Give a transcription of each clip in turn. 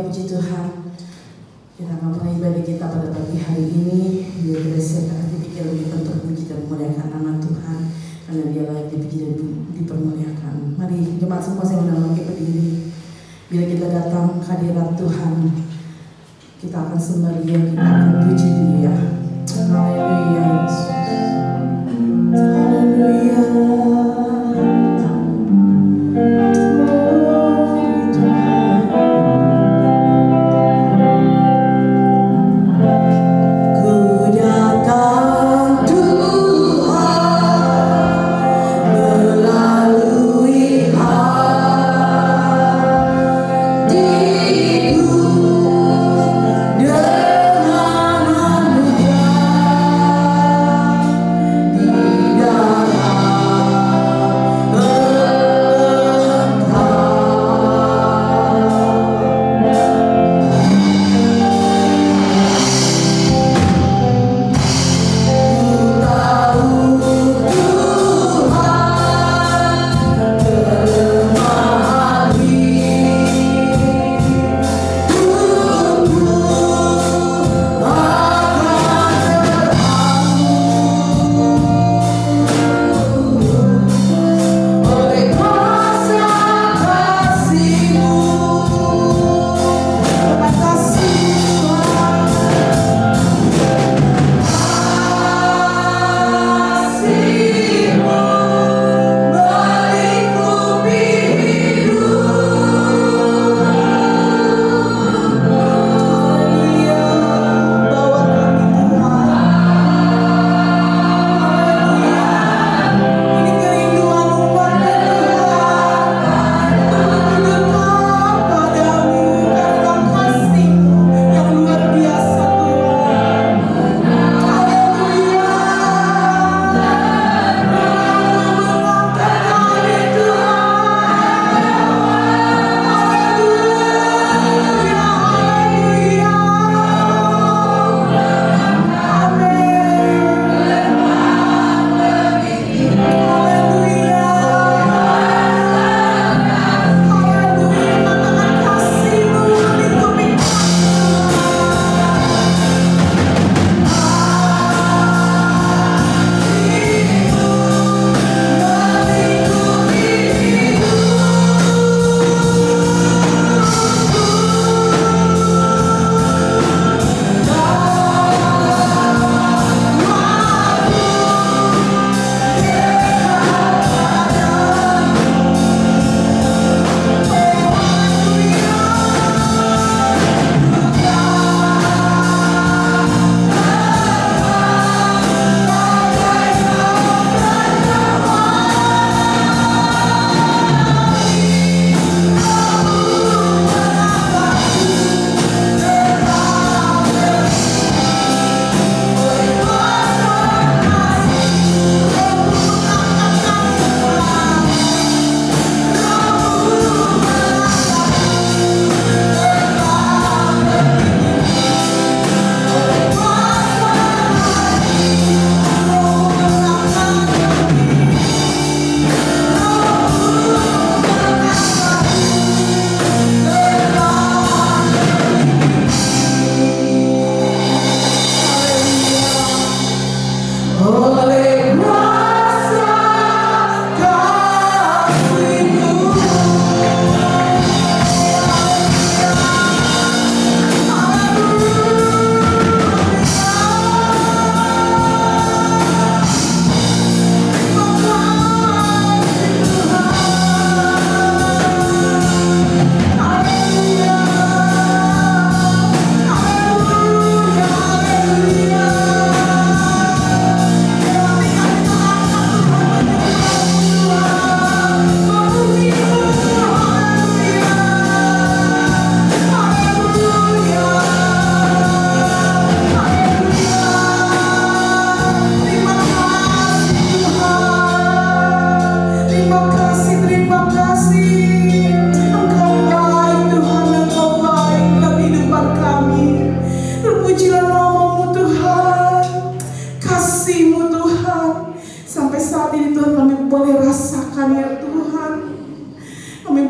puji Tuhan. Kita akan mulai ibadah kita pada pagi hari ini. Biar kita siapkan hati pikir kita untuk puji dan memuliakan nama Tuhan, karena Dia layak dipuji dan dipermuliakan. Mari jemaat semua saya undang lagi berdiri. Bila kita datang ke hadirat Tuhan, kita akan sembah Dia, kita akan puji Dia. Haleluya Yesus. Haleluya.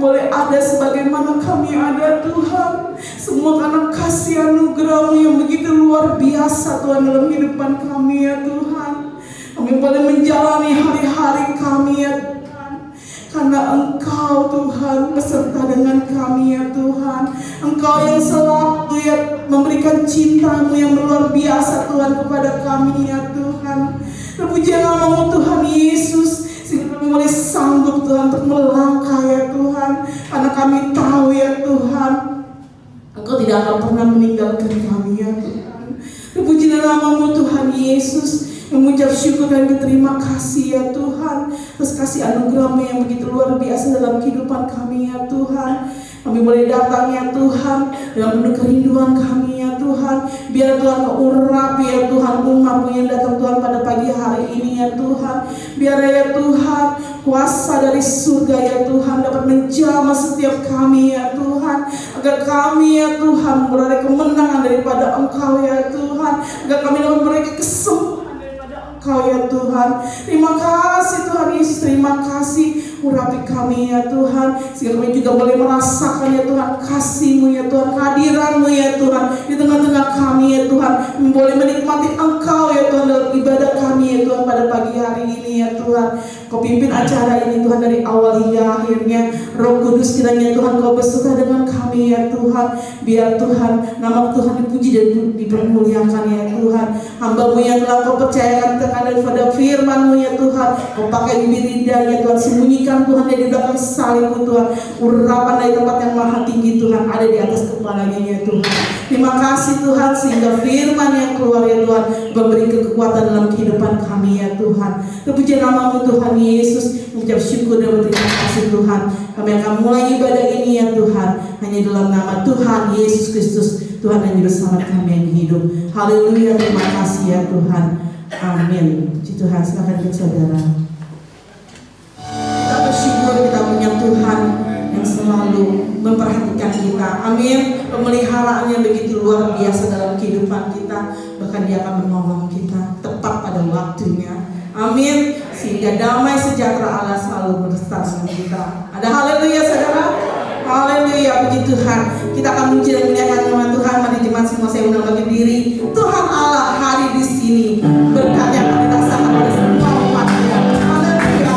boleh ada sebagaimana kami ada Tuhan. Semua karena kasih anugerah-Mu yang begitu luar biasa Tuhan dalam kehidupan kami ya Tuhan. Kami boleh menjalani hari-hari kami ya Tuhan, karena Engkau Tuhan beserta dengan kami ya Tuhan. Engkau yang selalu ya memberikan cinta-Mu yang luar biasa Tuhan kepada kami ya Tuhan. Terpuji nama-Mu Tuhan Yesus, sehingga kami boleh sanggup Tuhan untuk melangkah ya Tuhan, karena kami tahu ya Tuhan Engkau tidak akan pernah meninggalkan kami ya Tuhan. Terpuji nama-Mu Tuhan Yesus, mengucap syukur dan berterima kasih ya Tuhan atas kasih anugerah-Mu yang begitu luar biasa dalam kehidupan kami ya Tuhan. Kami boleh datang ya Tuhan dengan penuh kerinduan kami ya Tuhan. Biar Tuhan urapi ya Tuhan umat-Mu yang datang Tuhan pada pagi hari ini ya Tuhan. Biar ya Tuhan kuasa dari surga ya Tuhan dapat menjamah setiap kami ya Tuhan. Agar kami ya Tuhan beroleh kemenangan daripada Engkau ya Tuhan. Agar kami dapat memberi kesempatan daripada Engkau ya Tuhan. Terima kasih Tuhan Yesus, terima kasih. Urapi kami ya Tuhan, sehingga kami juga boleh merasakan ya Tuhan kasih-Mu ya Tuhan, kehadiran-Mu ya Tuhan di tengah-tengah kami ya Tuhan. Boleh menikmati Engkau ya Tuhan dalam ibadah kami ya Tuhan pada pagi hari ini ya Tuhan. Kau pimpin acara ini Tuhan dari awal hingga akhirnya. Roh Kudus kiranya Tuhan Kau beserta dengan kami ya Tuhan. Biar Tuhan nama Tuhan dipuji dan dipermuliakan ya Tuhan. Hamba-Mu yang telah Kau percayakan daripada firman-Mu ya Tuhan, Kau pakai bibir lidah ya Tuhan, sembunyikan Tuhan di belakang salib-Mu Tuhan. Urapan dari tempat yang maha tinggi Tuhan ada di atas kepalanya ya Tuhan. Terima kasih Tuhan, sehingga firman yang keluar ya Tuhan memberi kekuatan dalam kehidupan kami ya Tuhan. Terpuji nama-Mu Tuhan Yesus, mengucap syukur dan berterima kasih Tuhan. Kami akan mulai ibadah ini ya Tuhan hanya dalam nama Tuhan Yesus Kristus, Tuhan dan Juru Selamat kami yang hidup. Haleluya, terima kasih ya Tuhan. Amin. Puji Tuhan, silakan ikut saudara. Kita bersyukur kita punya Tuhan yang selalu memperhatikan kita. Amin. Pemeliharaan yang begitu luar biasa dalam kehidupan kita. Bahkan Dia akan menolong kita tepat pada waktunya. Amin. Sehingga damai sejahtera Allah selalu bersama dengan kita. Ada haleluya saudara. Haleluya, puji Tuhan. Kita akan muji dan memuliakan nama Tuhan. Mari jemaat semua saya undang bagi diri. Tuhan Allah hari di sini. Berkat yang akan dirasakan oleh semua umatnya. Haleluya.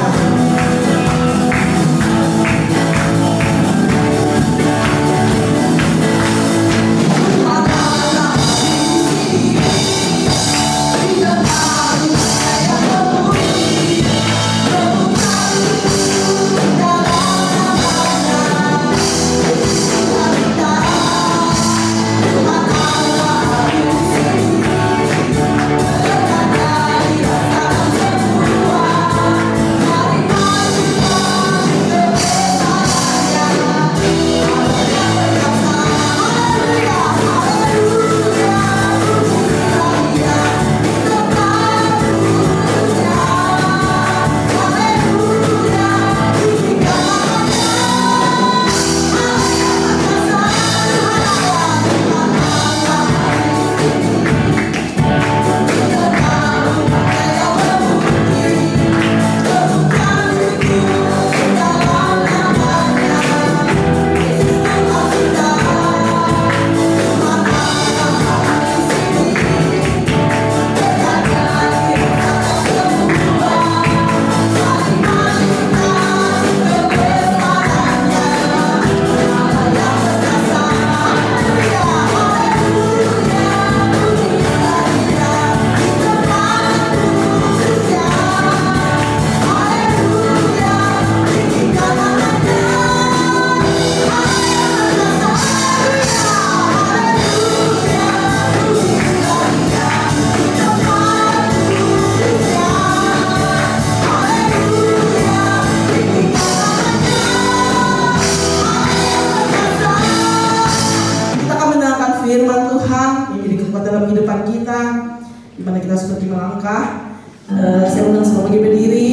Saya undang semua bagi berdiri.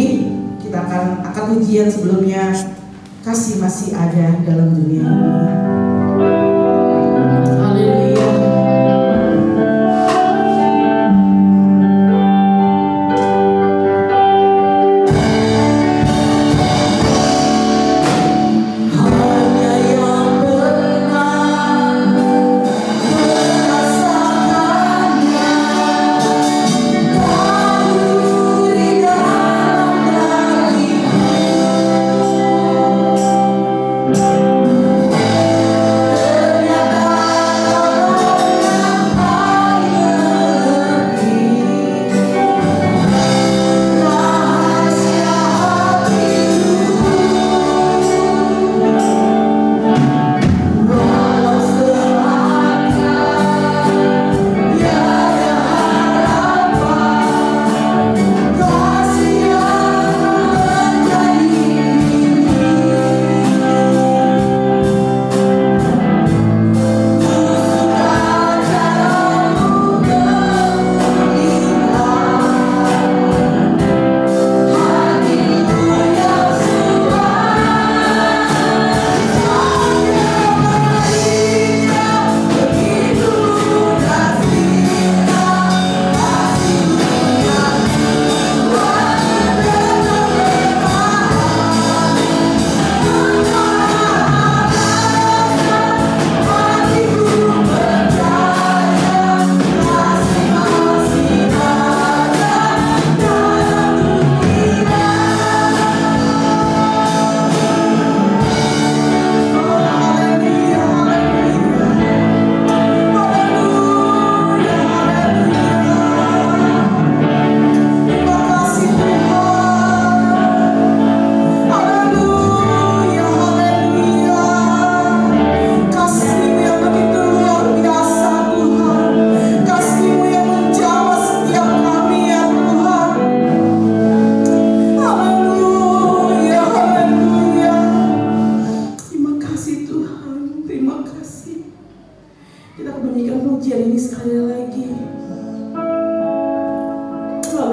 Kita akan angkat pujian sebelumnya. Kasih masih ada dalam dunia ini. Haleluya. Haleluya.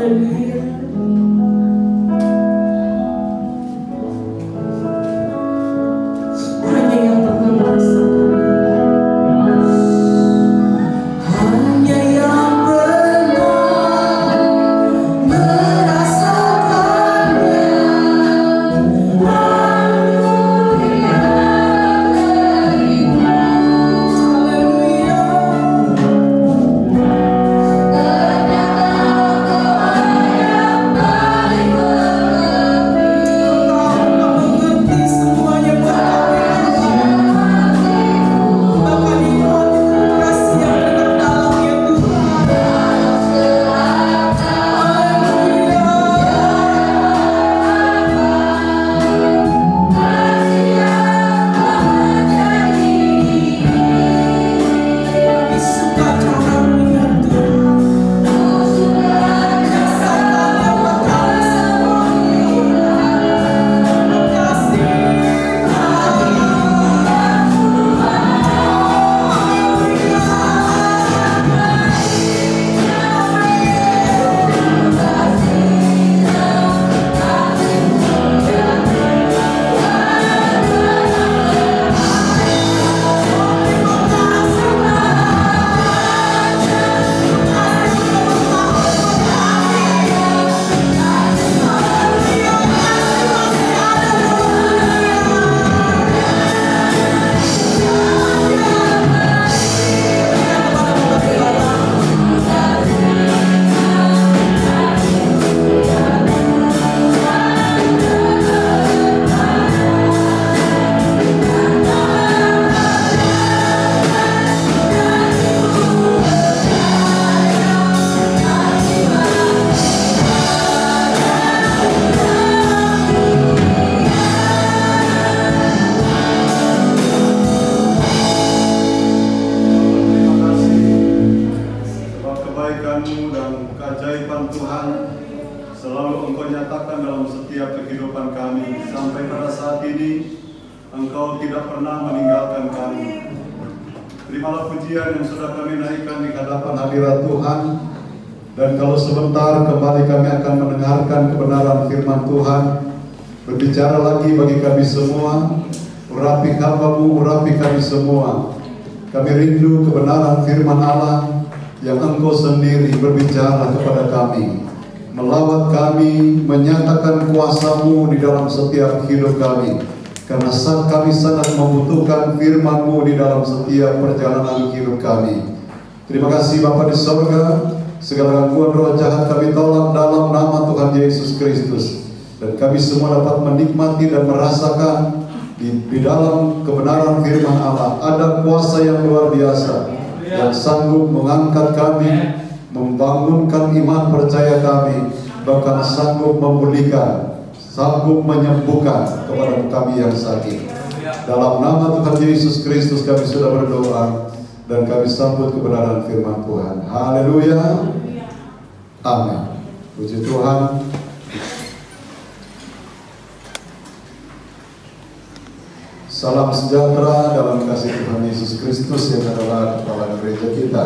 Haleluya. Hanya yang pernah merasakan, hanya yang pernah merasakannya. Terimalah pujian yang sudah kami naikkan di hadapan hadirat Tuhan. Dan kalau sebentar kembali kami akan mendengarkan kebenaran firman Tuhan, berbicara lagi bagi kami semua. Urapi hamba-Mu, urapi kami semua. Kami rindu kebenaran firman Allah yang Engkau sendiri berbicara kepada kami, melawat kami, menyatakan kuasa-Mu di dalam setiap hidup kami. Karena kami sangat membutuhkan firman-Mu di dalam setiap perjalanan hidup kami. Terima kasih Bapa di sorga, segala gangguan roh jahat kami tolak dalam nama Tuhan Yesus Kristus. Dan kami semua dapat menikmati dan merasakan di dalam kebenaran firman Allah ada kuasa yang luar biasa yang sanggup mengangkat kami, membangunkan iman percaya kami, bahkan sanggup memulihkan, sanggup menyembuhkan kepada kami yang sakit. Dalam nama Tuhan Yesus Kristus kami sudah berdoa dan kami sambut kebenaran firman Tuhan. Haleluya. Amin. Puji Tuhan. Salam sejahtera dalam kasih Tuhan Yesus Kristus yang adalah kepala gereja kita.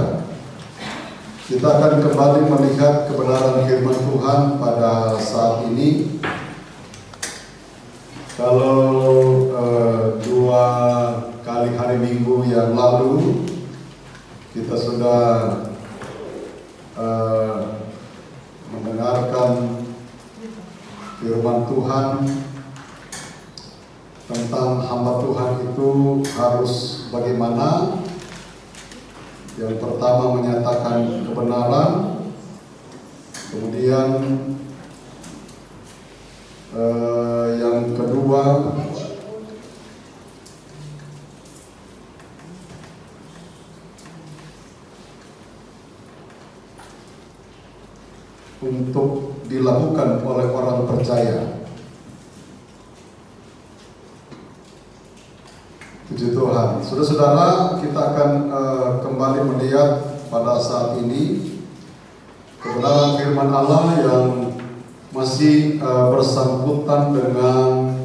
Kita akan kembali melihat kebenaran firman Tuhan pada saat ini. Kalau 2 kali hari Minggu yang lalu kita sudah mendengarkan firman Tuhan tentang hamba Tuhan itu harus bagaimana. Yang pertama menyatakan kebenaran, kemudian yang kedua untuk dilakukan oleh orang percaya. Puji Tuhan. Saudara-saudara, kita akan kembali melihat pada saat ini kebenaran firman Allah yang masih bersangkutan dengan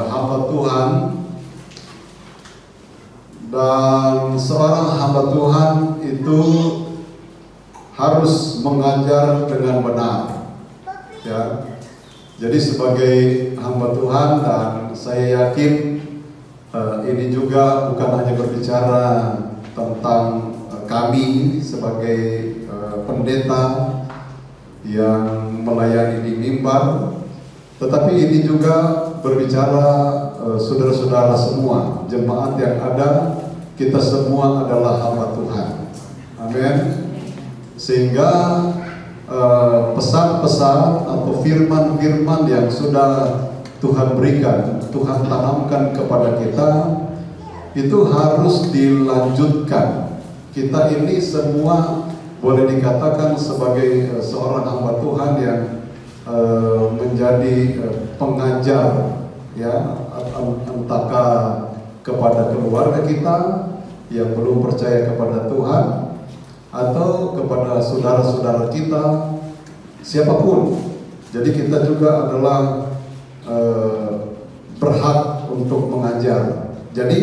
hamba Tuhan. Dan seorang hamba Tuhan itu harus mengajar dengan benar. Ya. Jadi sebagai hamba Tuhan, dan saya yakin ini juga bukan hanya berbicara tentang kami sebagai pendeta yang melayani di mimbar, tetapi ini juga berbicara saudara-saudara semua, jemaat yang ada, kita semua adalah hamba Tuhan. Amin. Sehingga pesan-pesan atau firman-firman yang sudah Tuhan berikan, Tuhan tanamkan kepada kita, itu harus dilanjutkan. Kita ini semua boleh dikatakan sebagai seorang hamba Tuhan yang menjadi pengajar, ya, entahkah kepada keluarga kita yang belum percaya kepada Tuhan, atau kepada saudara-saudara kita, siapapun. Jadi kita juga adalah berhak untuk mengajar. Jadi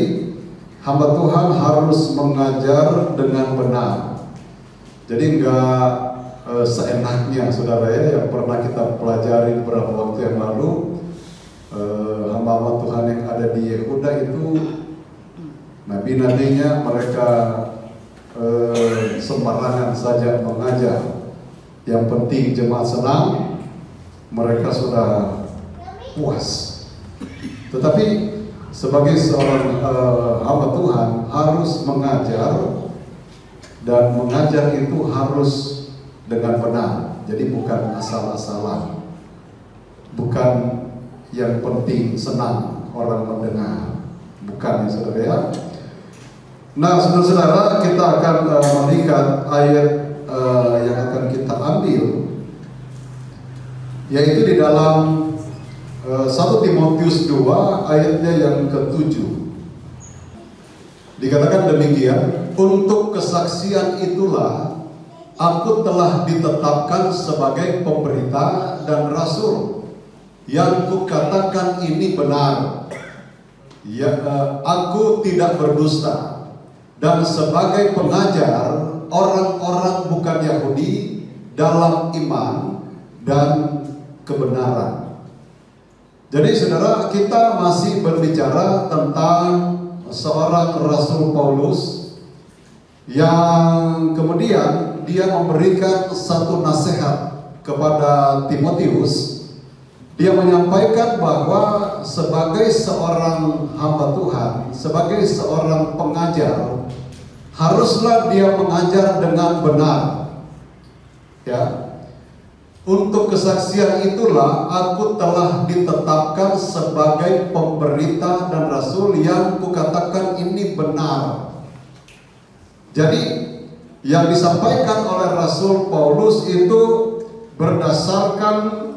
hamba Tuhan harus mengajar dengan benar. Jadi enggak seenaknya, saudara ya, yang pernah kita pelajari beberapa waktu yang lalu, hamba-hamba Tuhan yang ada di Yehuda itu, nabi-nabinya mereka sembarangan saja mengajar. Yang penting jemaat senang, mereka sudah puas. Tetapi sebagai seorang hamba Tuhan harus mengajar, dan mengajar itu harus dengan benar. Jadi bukan asal-asalan, bukan yang penting senang orang mendengar, bukan ya saudara ya. Nah, saudara-saudara, kita akan melihat ayat yang akan kita ambil, yaitu di dalam 1 Timotius 2 ayatnya yang ke-7. Dikatakan demikian, untuk kesaksian itulah aku telah ditetapkan sebagai pemberita dan rasul, yang kukatakan ini benar. Ya, aku tidak berdusta, dan sebagai pengajar orang-orang bukan Yahudi dalam iman dan kebenaran. Jadi saudara, kita masih berbicara tentang seorang Rasul Paulus yang kemudian dia memberikan satu nasihat kepada Timotius. Dia menyampaikan bahwa sebagai seorang hamba Tuhan, sebagai seorang pengajar, haruslah dia mengajar dengan benar. Ya. Untuk kesaksian itulah aku telah ditetapkan sebagai pemberita dan rasul, yang kukatakan ini benar. Jadi yang disampaikan oleh Rasul Paulus itu berdasarkan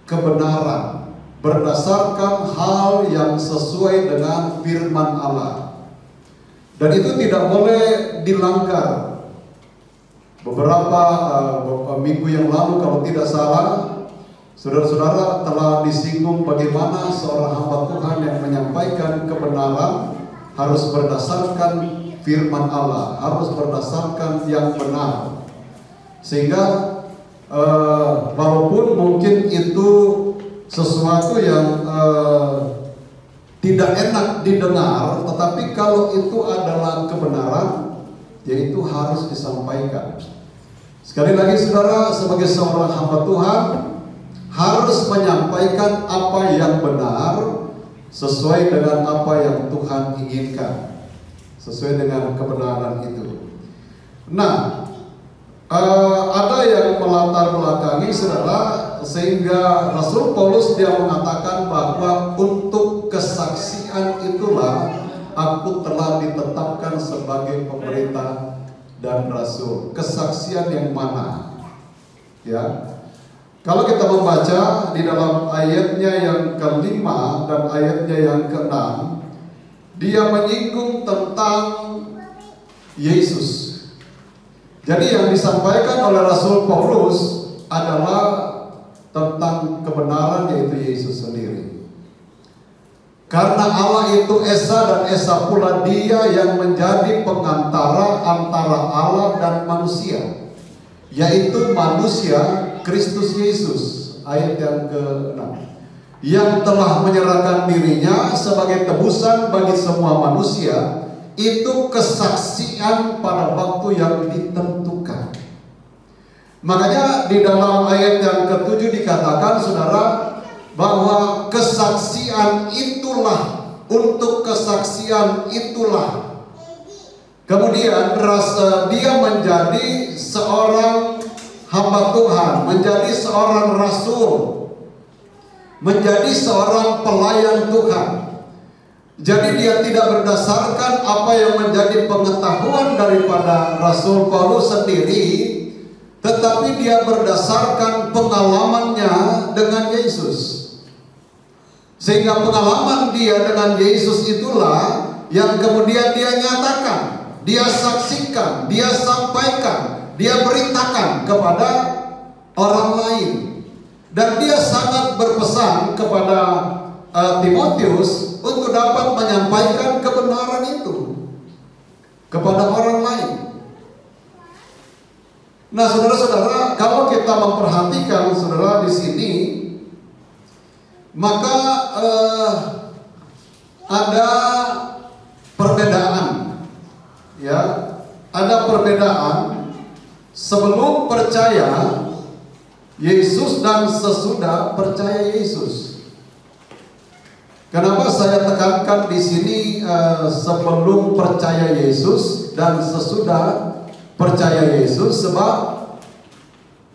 kebenaran, berdasarkan hal yang sesuai dengan firman Allah, dan itu tidak boleh dilanggar. Beberapa minggu yang lalu kalau tidak salah, saudara-saudara, telah disinggung bagaimana seorang hamba Tuhan yang menyampaikan kebenaran harus berdasarkan firman Allah, harus berdasarkan yang benar. Sehingga walaupun mungkin itu sesuatu yang tidak enak didengar, tetapi kalau itu adalah kebenaran, yaitu harus disampaikan. Sekali lagi saudara, sebagai seorang hamba Tuhan harus menyampaikan apa yang benar sesuai dengan apa yang Tuhan inginkan, sesuai dengan kebenaran itu. Nah, ada yang melatar belakangi saudara, sehingga Rasul Paulus dia mengatakan bahwa untuk kesaksian itulah aku telah ditetapkan sebagai pemberita dan rasul. Kesaksian yang mana? Ya. Kalau kita membaca di dalam ayatnya yang ke-5 dan ayatnya yang ke-6, dia menyinggung tentang Yesus. Jadi yang disampaikan oleh Rasul Paulus adalah tentang kebenaran, yaitu Yesus sendiri. Karena Allah itu Esa, dan Esa pula Dia yang menjadi pengantara antara Allah dan manusia. yaitu manusia Kristus Yesus. Ayat yang ke-6, yang telah menyerahkan dirinya sebagai tebusan bagi semua manusia, itu kesaksian pada waktu yang ditentukan. Makanya di dalam ayat yang ke-7 dikatakan, saudara, bahwa kesaksian itulah, untuk kesaksian itulah. Kemudian dia menjadi seorang hamba Tuhan, menjadi seorang rasul, menjadi seorang pelayan Tuhan. Jadi dia tidak berdasarkan apa yang menjadi pengetahuan daripada Rasul Paulus sendiri, tetapi dia berdasarkan pengalamannya dengan Yesus. Sehingga pengalaman dia dengan Yesus itulah yang kemudian dia nyatakan, dia saksikan, dia sampaikan, dia beritakan kepada orang lain. Dan dia sangat berpesan kepada Timotius untuk dapat menyampaikan kebenaran itu kepada orang lain. Nah, saudara-saudara, kalau kita memperhatikan, saudara, di sini, maka ada perbedaan, ya, ada perbedaan sebelum percaya Yesus dan sesudah percaya Yesus. Kenapa saya tekankan di sini sebelum percaya Yesus dan sesudah percaya Yesus? Sebab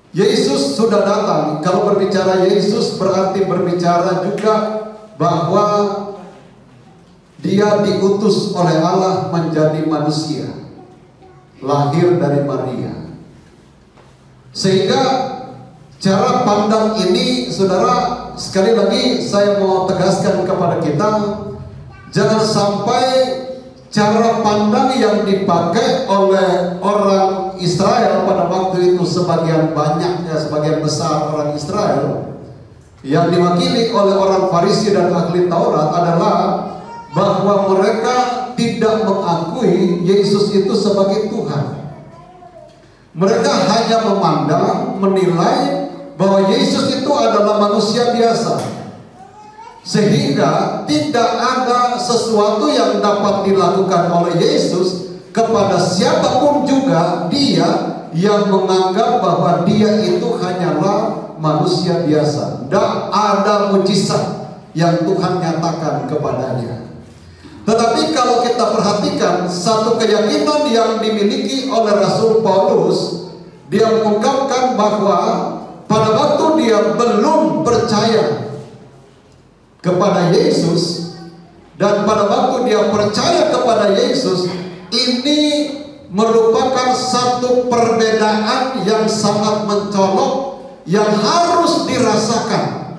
Yesus sudah datang. Kalau berbicara Yesus berarti berbicara juga bahwa dia diutus oleh Allah menjadi manusia, lahir dari Maria. Sehingga cara pandang ini, saudara, sekali lagi saya mau tegaskan kepada kita, jangan sampai cara pandang yang dipakai oleh orang Israel pada waktu itu, sebagian banyak, ya, sebagian besar orang Israel yang diwakili oleh orang Farisi dan ahli Taurat adalah bahwa mereka tidak mengakui Yesus itu sebagai Tuhan. Mereka hanya memandang, menilai bahwa Yesus itu adalah manusia biasa, sehingga tidak ada sesuatu yang dapat dilakukan oleh Yesus kepada siapapun juga dia yang menganggap bahwa dia itu hanyalah manusia biasa. Tidak ada mujizat yang Tuhan nyatakan kepadanya. Tetapi kalau kita perhatikan satu keyakinan yang dimiliki oleh Rasul Paulus, dia mengungkapkan bahwa pada waktu dia belum percaya kepada Yesus, dan pada waktu dia percaya kepada Yesus, ini merupakan satu perbedaan yang sangat mencolok yang harus dirasakan.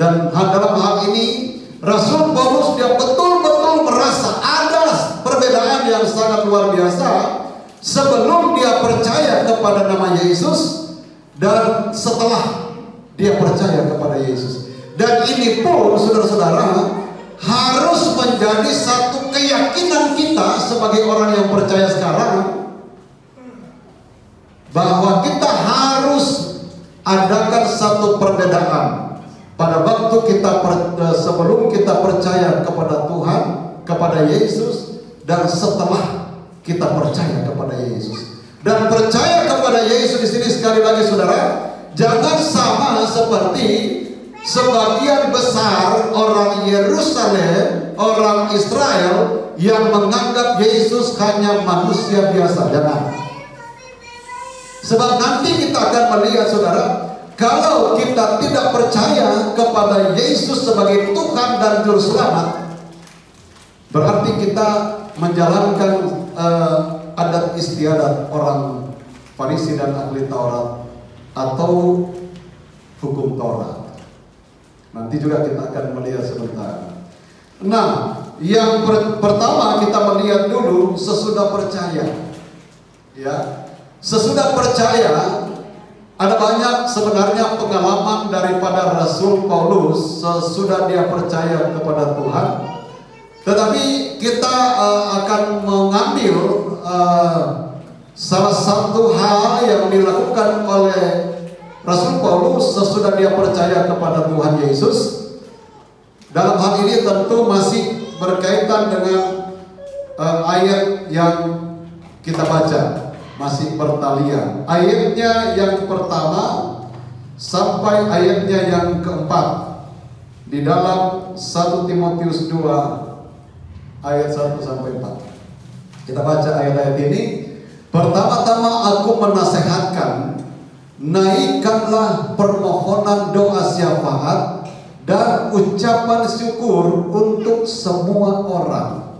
Dan dalam hal ini Rasul Paulus dia betul-betul merasa ada perbedaan yang sangat luar biasa sebelum dia percaya kepada nama Yesus dan setelah dia percaya kepada Yesus. Dan ini pun, saudara-saudara, harus menjadi satu keyakinan kita sebagai orang yang percaya sekarang, bahwa kita harus adakan satu perbedaan pada waktu kita sebelum kita percaya kepada Tuhan, kepada Yesus, dan setelah kita percaya kepada Yesus. Dan percaya kepada Yesus di sini sekali lagi, saudara, jangan sama seperti sebagian besar orang Yerusalem, orang Israel yang menganggap Yesus hanya manusia biasa. Jangan. Sebab nanti kita akan melihat, saudara, kalau kita tidak percaya kepada Yesus sebagai Tuhan dan Juru Selamat, berarti kita menjalankan adat istiadat orang Farisi dan ahli Taurat atau hukum Taurat. Nanti juga kita akan melihat sebentar. Nah, yang pertama kita melihat dulu sesudah percaya. Ya, sesudah percaya ada banyak sebenarnya pengalaman daripada Rasul Paulus sesudah dia percaya kepada Tuhan. Tetapi kita akan mengambil salah satu hal yang dilakukan oleh Rasul Paulus sesudah dia percaya kepada Tuhan Yesus, dalam hal ini tentu masih berkaitan dengan ayat yang kita baca, masih pertalian. Ayatnya yang pertama sampai ayatnya yang keempat di dalam 1 Timotius 2 ayat 1 sampai 4. Kita baca ayat-ayat ini. Pertama-tama aku menasehatkan, naikkanlah permohonan doa syafaat dan ucapan syukur untuk semua orang.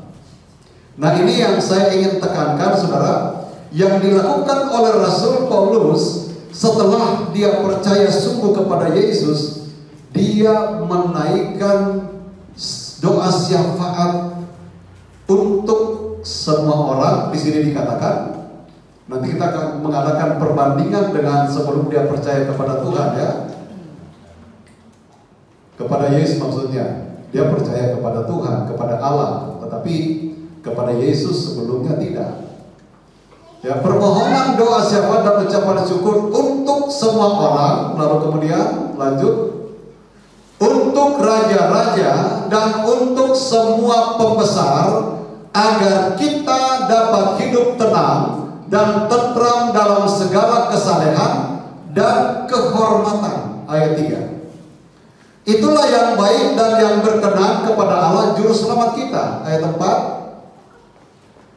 Nah, ini yang saya ingin tekankan, saudara, yang dilakukan oleh Rasul Paulus setelah dia percaya sungguh kepada Yesus. Dia menaikkan doa syafaat untuk semua orang. Di sini dikatakan, nanti kita akan mengadakan perbandingan dengan sebelum dia percaya kepada Tuhan, ya, kepada Yesus maksudnya. Dia percaya kepada Tuhan, kepada Allah, tetapi kepada Yesus sebelumnya tidak. Ya, permohonan doa syafaat dan ucapan syukur untuk semua orang. Lalu kemudian lanjut, untuk raja-raja dan untuk semua pembesar, agar kita dapat hidup tenang dan tentram dalam segala kesalehan dan kehormatan. Ayat 3. Itulah yang baik dan yang berkenan kepada Allah Juru Selamat kita. Ayat 4.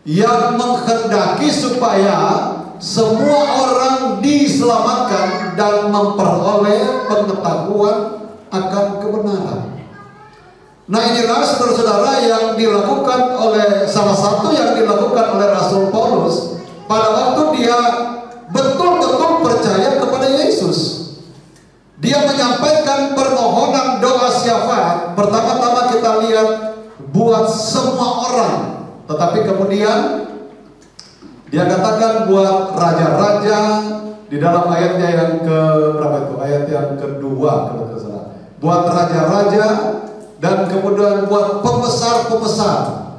Yang menghendaki supaya semua orang diselamatkan dan memperoleh pengetahuan akan kebenaran. Nah, inilah saudara-saudara yang dilakukan oleh salah satu yang dilakukan oleh Rasul Paulus pada waktu dia betul-betul percaya kepada Yesus. Dia menyampaikan permohonan doa syafaat. Pertama-tama kita lihat buat semua orang, tetapi kemudian dia katakan buat raja-raja di dalam ayatnya yang ke berapa itu? Ayat yang kedua kalau tidak salah. Buat raja-raja dan kemudian buat pembesar-pembesar.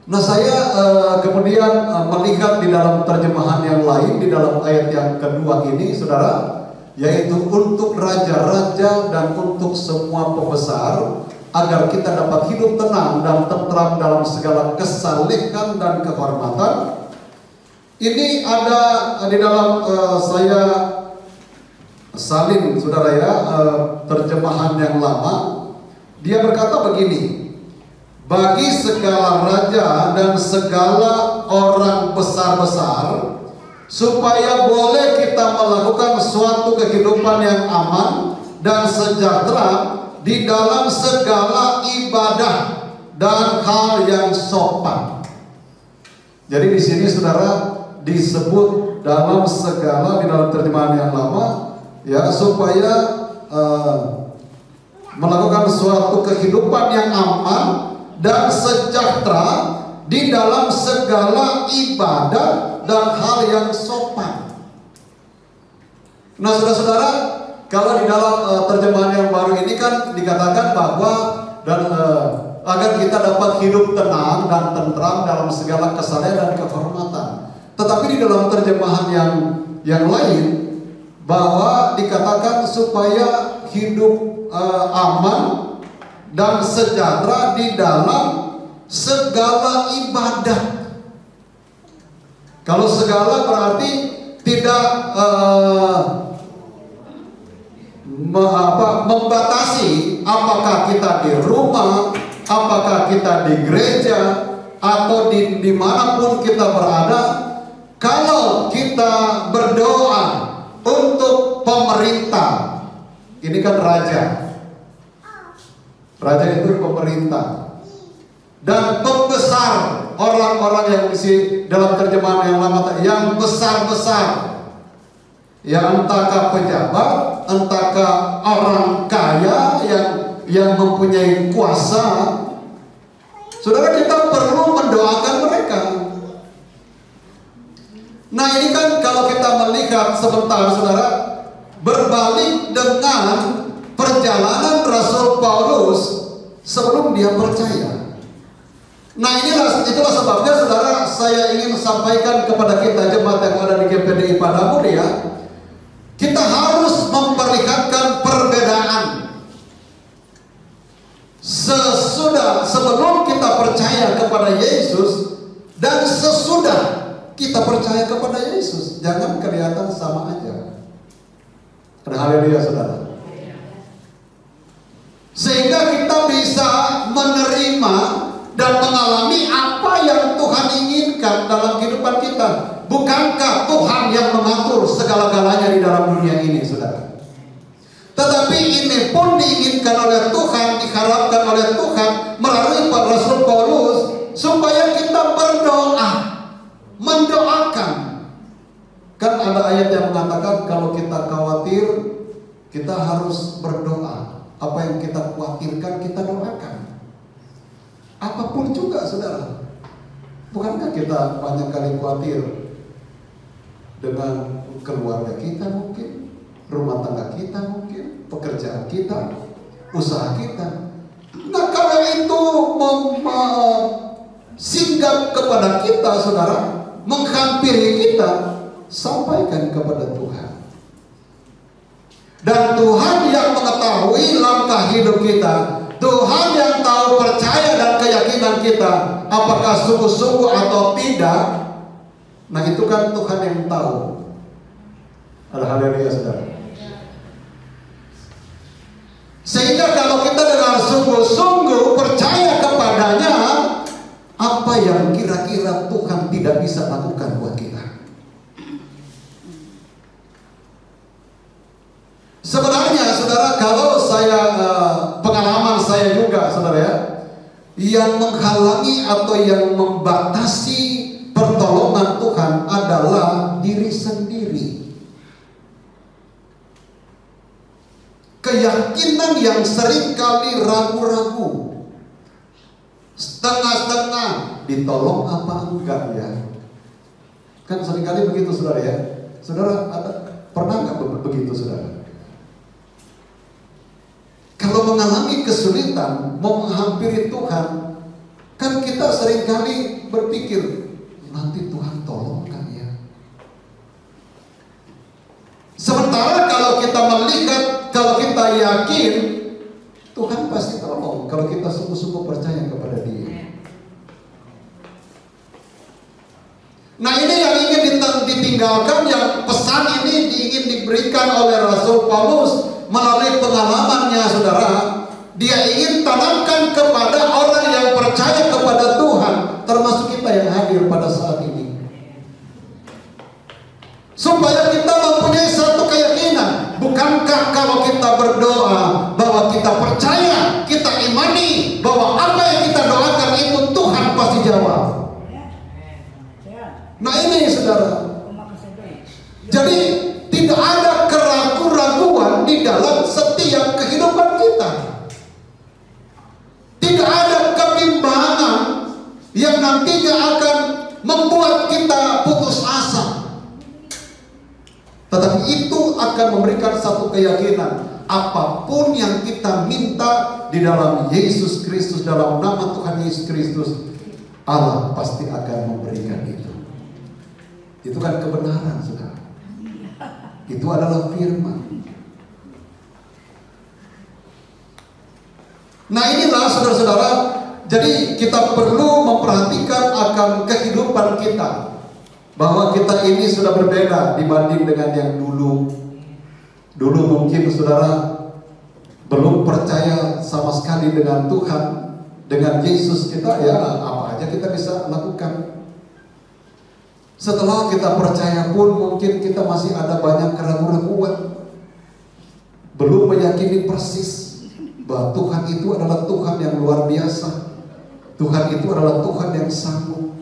Nah, saya kemudian melihat di dalam terjemahan yang lain di dalam ayat yang kedua ini, saudara, yaitu untuk raja-raja dan untuk semua pembesar, agar kita dapat hidup tenang dan tentram dalam segala kesalehan dan kehormatan. Ini ada di dalam saya salin, saudara, ya, terjemahan yang lama. Dia berkata begini, bagi segala raja dan segala orang besar-besar, supaya boleh kita melakukan suatu kehidupan yang aman dan sejahtera di dalam segala ibadah dan hal yang sopan. Jadi di sini, saudara, disebut dalam segala di dalam terjemahan yang lama, ya, supaya melakukan suatu kehidupan yang aman dan sejahtera di dalam segala ibadah dan hal yang sopan. Nah, saudara-saudara, kalau di dalam terjemahan yang baru ini kan dikatakan bahwa dan agar kita dapat hidup tenang dan tentram dalam segala kesalehan dan kehormatan. Tetapi di dalam terjemahan yang lain bahwa dikatakan supaya hidup aman dan sejahtera di dalam segala ibadah. Kalau segala berarti tidak membatasi apakah kita di rumah, apakah kita di gereja, atau dimanapun kita berada. Kalau kita berdoa untuk pemerintah, ini kan raja itu pemerintah, dan pembesar, orang-orang yang di dalam terjemahan yang lama, yang besar-besar, yang entahkah pejabat, entahkah orang kaya yang mempunyai kuasa, saudara, kita perlu mendoakan mereka. Nah, ini kan kalau kita melihat sebentar, saudara, berbalik dengan perjalanan Rasul Paulus sebelum dia percaya. Nah itulah sebabnya saudara, saya ingin sampaikan kepada kita jemaat yang ada di GPDI Padamulia, kita harus memperlihatkan perbedaan. Sebelum kita percaya kepada Yesus dan sesudah kita percaya kepada Yesus, jangan kelihatan sama aja. Haleluya saudara. Sehingga kita bisa menerima dan mengalami apa yang Tuhan inginkan dalam kehidupan kita. Bukankah Tuhan yang mengatur segala-galanya di dalam dunia ini, saudara? Tetapi ini pun diinginkan oleh Tuhan, diharapkan oleh Tuhan melalui Rasul Paulus, supaya kita berdoa, mendoakan. Kan ada ayat yang mengatakan kalau kita khawatir, kita harus berdoa. Apa yang kita khawatirkan, kita doakan. Apapun juga, saudara. Bukankah kita banyak kali khawatir dengan keluarga kita mungkin, rumah tangga kita mungkin, pekerjaan kita, usaha kita. Nah kalau itu singgah kepada kita, saudara, menghampiri kita, sampaikan kepada Tuhan. Dan Tuhan yang mengetahui langkah hidup kita, Tuhan yang tahu percaya dan keyakinan kita, apakah sungguh-sungguh atau tidak. Nah itu kan Tuhan yang tahu. Haleluya saudara. Sehingga kalau kita dengan sungguh-sungguh percaya kepadanya, apa yang kira-kira Tuhan tidak bisa lakukan buat kita? Sebenarnya saudara, kalau saya pengalaman saya juga saudara ya, yang menghalangi atau yang membatasi pertolongan Tuhan adalah diri sendiri. Keyakinan yang seringkali ragu-ragu, setengah-setengah, ditolong apa enggak ya? Kan seringkali begitu saudara ya. Saudara pernah nggak begitu saudara? Kalau mengalami kesulitan mau menghampiri Tuhan, kan kita seringkali berpikir, nanti Tuhan tolong kan ya. Sementara kalau kita melihat, kalau kita yakin, Tuhan pasti tolong kalau kita sungguh-sungguh percaya kepada Dia. Nah ini yang ingin ditinggalkan, yang pesan ini ingin diberikan oleh Rasul Paulus melalui pengalamannya saudara. Dia ingin tanamkan kepada orang yang percaya kepada Tuhan, termasuk kita yang hadir pada saat ini, supaya kita mempunyai satu keyakinan. Bukankah kalau kita berdoa bahwa kita percaya, kita imani bahwa apa yang kita doakan itu Tuhan pasti jawab. Nah ini saudara. Jadi tidak ada keraguan-raguan di dalam setiap kehidupan kita. Tidak ada kebimbangan yang nantinya akan membuat kita putus asa. Tetapi itu akan memberikan satu keyakinan, apapun yang kita minta di dalam Yesus Kristus, dalam nama Tuhan Yesus Kristus, Allah pasti akan memberikan itu. Itu kan kebenaran saudara. Itu adalah firman. Nah inilah saudara-saudara, jadi kita perlu memperhatikan akan kehidupan kita, bahwa kita ini sudah berbeda dibanding dengan yang dulu. Dulu mungkin saudara belum percaya sama sekali dengan Tuhan, dengan Yesus kita, ya apa aja kita bisa lakukan. Setelah kita percaya pun mungkin kita masih ada banyak keraguan-raguan, belum meyakini persis bahwa Tuhan itu adalah Tuhan yang luar biasa. Tuhan itu adalah Tuhan yang sanggup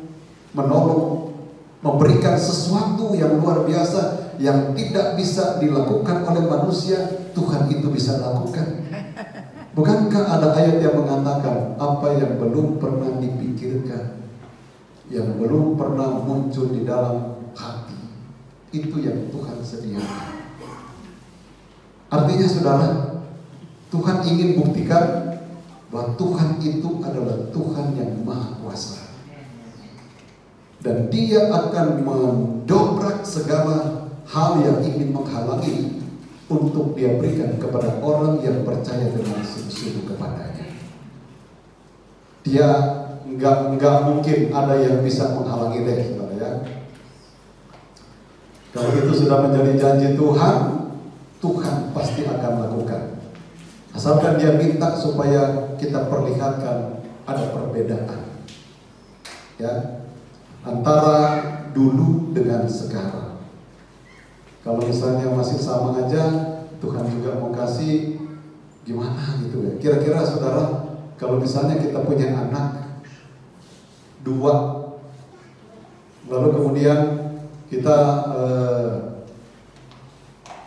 menolong, memberikan sesuatu yang luar biasa yang tidak bisa dilakukan oleh manusia. Tuhan itu bisa lakukan. Bukankah ada ayat yang mengatakan apa yang belum pernah dipikirkan, yang belum pernah muncul di dalam hati, itu yang Tuhan sediakan. Artinya saudara, Tuhan ingin buktikan bahwa Tuhan itu adalah Tuhan yang Maha Kuasa. Dan Dia akan mendobrak segala hal yang ingin menghalangi untuk Dia berikan kepada orang yang percaya dengan sungguh-sungguh kepadanya. Dia nggak mungkin ada yang bisa menghalangi deh, saudara ya. Kalau itu sudah menjadi janji Tuhan, Tuhan pasti akan lakukan. Asalkan Dia minta supaya kita perlihatkan ada perbedaan, ya, antara dulu dengan sekarang. Kalau misalnya masih sama aja, Tuhan juga mau kasih gimana gitu ya. Kira-kira saudara, kalau misalnya kita punya anak 2, lalu kemudian kita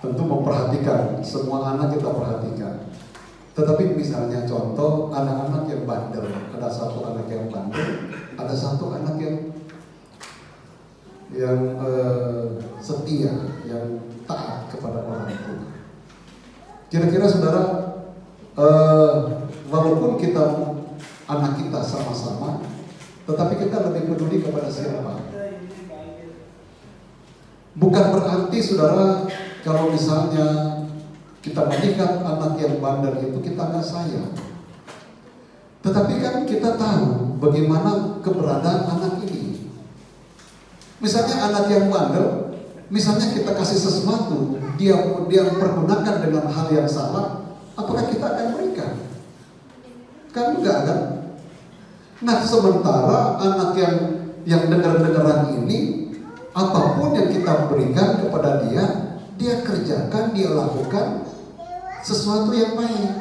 tentu memperhatikan semua anak, kita perhatikan. Tetapi misalnya contoh anak-anak yang bandel, ada satu anak yang bandel, ada satu anak yang setia, yang taat kepada orang tua. Kira-kira saudara, walaupun anak kita sama-sama, tetapi kita lebih peduli kepada siapa? Bukan berarti saudara, kalau misalnya kita melihat anak yang bandel itu kita nggak sayang. Tetapi kan kita tahu bagaimana keberadaan anak ini. Misalnya anak yang bandel, misalnya kita kasih sesuatu, dia pergunakan dengan hal yang salah, apakah kita akan berikan? Kan enggak kan? Nah, sementara anak yang dengar-dengaran ini, apapun yang kita berikan kepada dia kerjakan, dia lakukan sesuatu yang baik,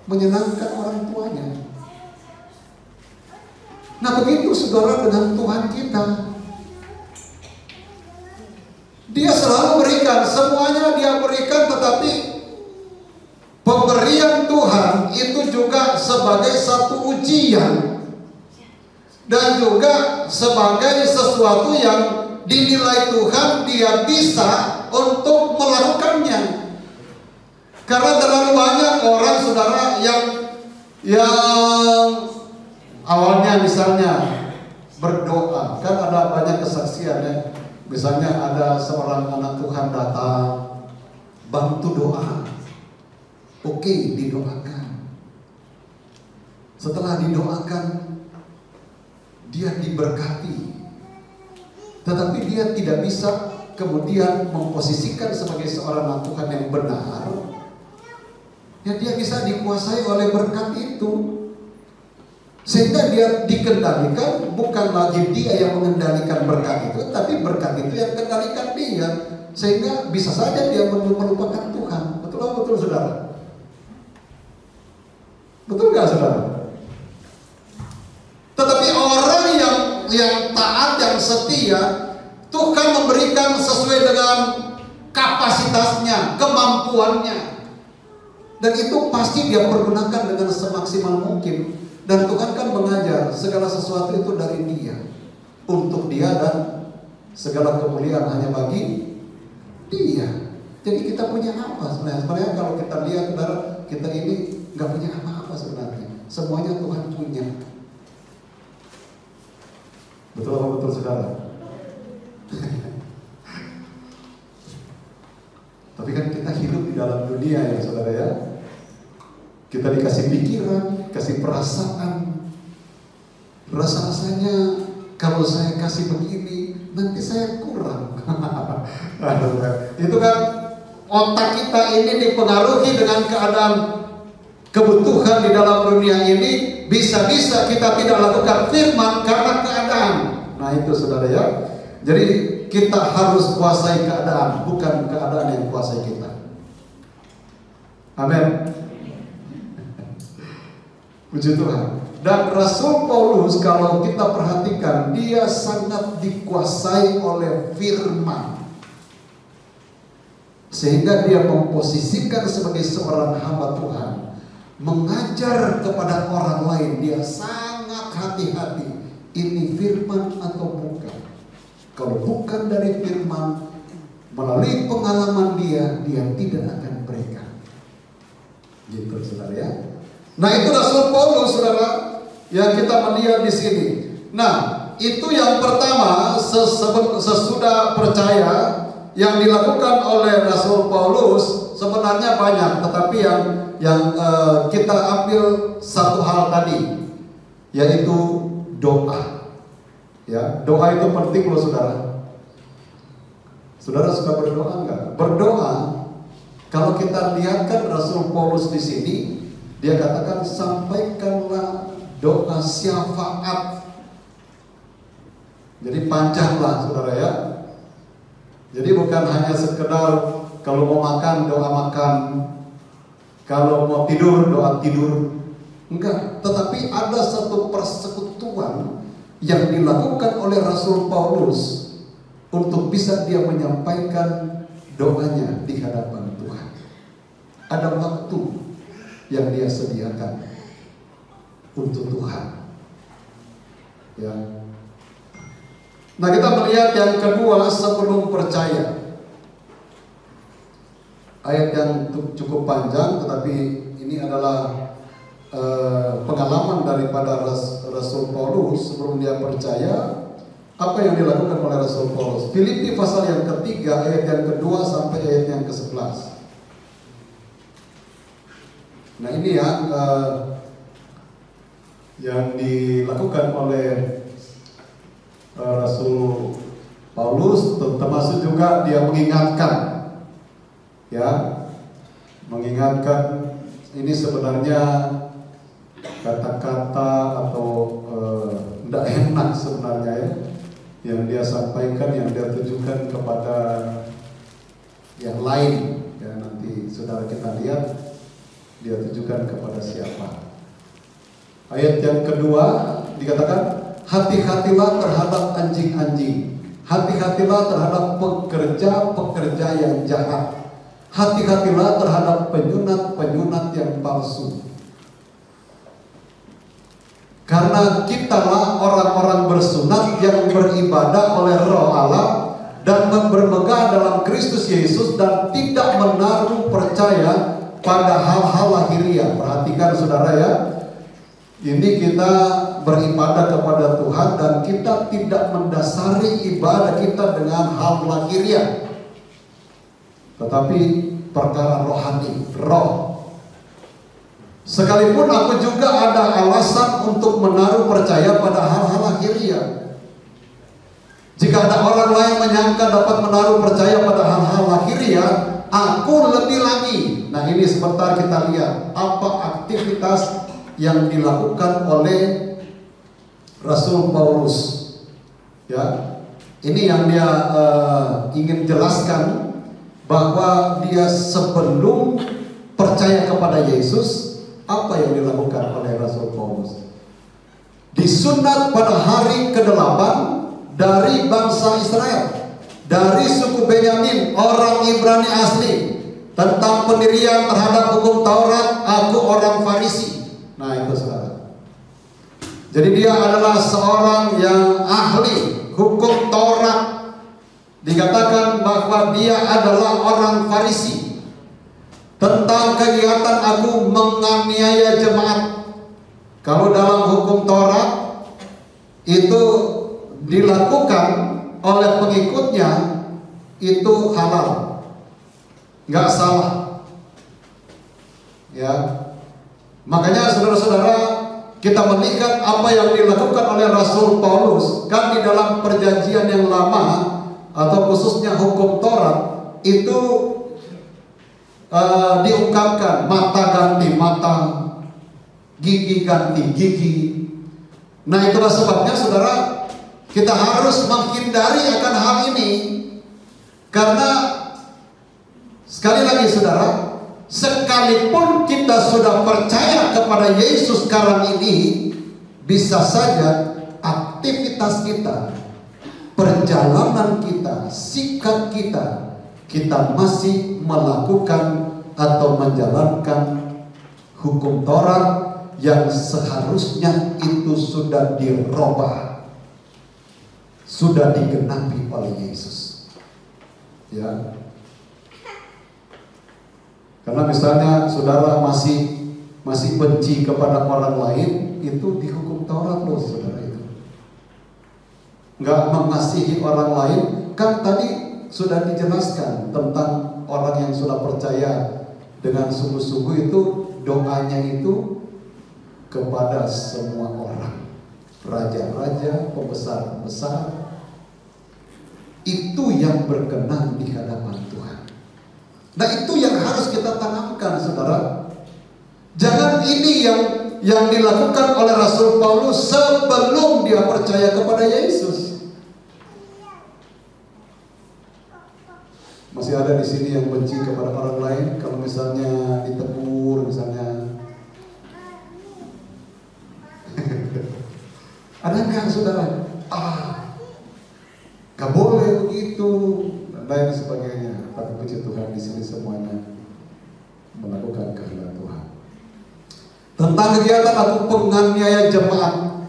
menyenangkan orang tuanya. Nah, begitu saudara dengan Tuhan kita. Dia selalu berikan, semuanya Dia berikan, tetapi pemberian Tuhan itu juga sebagai satu ujian dan juga sebagai sesuatu yang dinilai Tuhan Dia bisa untuk melakukannya. Karena terlalu banyak orang saudara yang awalnya misalnya berdoa, kan ada banyak kesaksian ya. Misalnya ada seorang anak Tuhan datang, bantu doa. Oke, didoakan. Setelah didoakan, dia diberkati. Tetapi dia tidak bisa kemudian memposisikan sebagai seorang anak Tuhan yang benar. Ya, dia bisa dikuasai oleh berkat itu. Sehingga dia dikendalikan, bukan lagi dia yang mengendalikan berkat itu, tapi berkat itu yang kendalikan dia. Sehingga bisa saja dia melupakan Tuhan. Betul saudara? Betul nggak saudara? Tetapi orang yang taat, yang setia, Tuhan memberikan sesuai dengan kapasitasnya, kemampuannya. Dan itu pasti dia pergunakan dengan semaksimal mungkin. Dan Tuhan kan mengajar segala sesuatu itu dari Dia, untuk Dia, dan segala kemuliaan hanya bagi Dia. Jadi kita punya apa sebenarnya? Sebenarnya kalau kita lihat saudara, kita ini nggak punya apa-apa sebenarnya. Semuanya Tuhan punya. Betul apa betul saudara? Tapi kan kita hidup di dalam dunia ya saudara ya. Kita dikasih pikiran, kasih perasaan. Rasa-rasanya kalau saya kasih begini, nanti saya kurang. Itu kan otak kita ini dipengaruhi dengan keadaan kebutuhan di dalam dunia ini. Bisa-bisa kita tidak lakukan firman karena keadaan. Nah itu saudara ya. Jadi kita harus kuasai keadaan, bukan keadaan yang kuasai kita. Amin. Puji Tuhan. Dan Rasul Paulus kalau kita perhatikan, dia sangat dikuasai oleh firman, sehingga dia memposisikan sebagai seorang hamba Tuhan, mengajar kepada orang lain. Dia sangat hati-hati, ini firman atau bukan. Kalau bukan dari firman, melalui pengalaman dia tidak akan berikan. Gitu saudara ya. Nah, itu Rasul Paulus, saudara, yang kita melihat di sini. Nah, itu yang pertama sesudah percaya yang dilakukan oleh Rasul Paulus sebenarnya banyak, tetapi yang kita ambil satu hal tadi, yaitu doa. Ya, doa itu penting loh, saudara. Saudara suka berdoa enggak? Berdoa, kalau kita lihatkan Rasul Paulus di sini, dia katakan sampaikanlah doa syafaat. Jadi panjanglah, saudara ya. Jadi bukan hanya sekedar kalau mau makan doa makan, kalau mau tidur doa tidur. Enggak, tetapi ada satu persekutuan yang dilakukan oleh Rasul Paulus untuk bisa dia menyampaikan doanya di hadapan Tuhan. Ada waktu yang dia sediakan untuk Tuhan. Ya. Nah, kita melihat yang kedua sebelum percaya. Ayat yang cukup panjang, tetapi ini adalah pengalaman daripada Rasul Paulus sebelum dia percaya. Apa yang dilakukan oleh Rasul Paulus? Filipi pasal yang ketiga, ayat yang kedua sampai ayat yang ke-11. Nah, ini yang dilakukan oleh Rasul Paulus, termasuk juga dia mengingatkan, ya, mengingatkan ini sebenarnya kata-kata atau tidak enak sebenarnya ya, yang dia sampaikan, yang dia tujukan kepada yang lain. Ya, nanti saudara kita lihat dia tujukan kepada siapa. Ayat yang kedua dikatakan, hati-hatilah terhadap anjing-anjing, hati-hatilah terhadap pekerja-pekerja yang jahat, hati-hatilah terhadap penyunat-penyunat yang palsu. Karena kitalah orang-orang bersunat yang beribadah oleh Roh Allah dan bermegah dalam Kristus Yesus dan tidak menaruh percaya pada hal-hal lahiriah. Perhatikan saudara ya, ini kita beribadah kepada Tuhan dan kita tidak mendasari ibadah kita dengan hal lahiriah, tetapi perkara rohani, roh. Sekalipun aku juga ada alasan untuk menaruh percaya pada hal-hal lahiriah. Jika ada orang lain menyangka dapat menaruh percaya pada hal-hal lahiriah, aku lebih lagi. Nah, ini sebentar kita lihat apa aktivitas yang dilakukan oleh Rasul Paulus. Ya, ini yang dia ingin jelaskan, bahwa dia sebelum percaya kepada Yesus, apa yang dilakukan oleh Rasul Paulus? Disunat pada hari ke-8 dari bangsa Israel, dari suku Benyamin, orang Ibrani asli. Tentang pendirian terhadap hukum Taurat, aku orang Farisi. Nah, itu saudara. Jadi dia adalah seorang yang ahli hukum Taurat. Dikatakan bahwa dia adalah orang Farisi. Tentang kegiatan aku menganiaya jemaat. Kalau dalam hukum Taurat itu dilakukan oleh pengikutnya, itu halal, nggak salah. Ya, makanya saudara-saudara, kita melihat apa yang dilakukan oleh Rasul Paulus. Kan di dalam perjanjian yang lama, atau khususnya hukum Taurat, itu diungkapkan mata ganti mata, gigi ganti gigi. Nah, itulah sebabnya saudara, kita harus menghindari akan hal ini. Karena sekali lagi saudara, sekalipun kita sudah percaya kepada Yesus sekarang ini, bisa saja aktivitas kita, perjalanan kita, sikap kita, kita masih melakukan atau menjalankan hukum Taurat yang seharusnya itu sudah dirubah, sudah digenapi oleh Yesus. Ya, karena misalnya saudara masih masih benci kepada orang lain, itu dihukum Taurat loh saudara itu. Nggak mengasihi orang lain, kan tadi sudah dijelaskan tentang orang yang sudah percaya dengan sungguh-sungguh itu doanya itu kepada semua orang, raja-raja, pembesar-pembesar, itu yang berkenan di hadapan Tuhan. Nah itu yang harus kita tanamkan saudara. Jangan ini yang dilakukan oleh Rasul Paulus sebelum dia percaya kepada Yesus. Masih ada di sini yang benci kepada orang lain. Kalau misalnya ditegur, misalnya ada nggak saudara? Gak boleh begitu dan lain sebagainya. Tapi puji Tuhan di sini semuanya melakukan kehendak Tuhan. Tentang kegiatan aku penganiaya jemaat,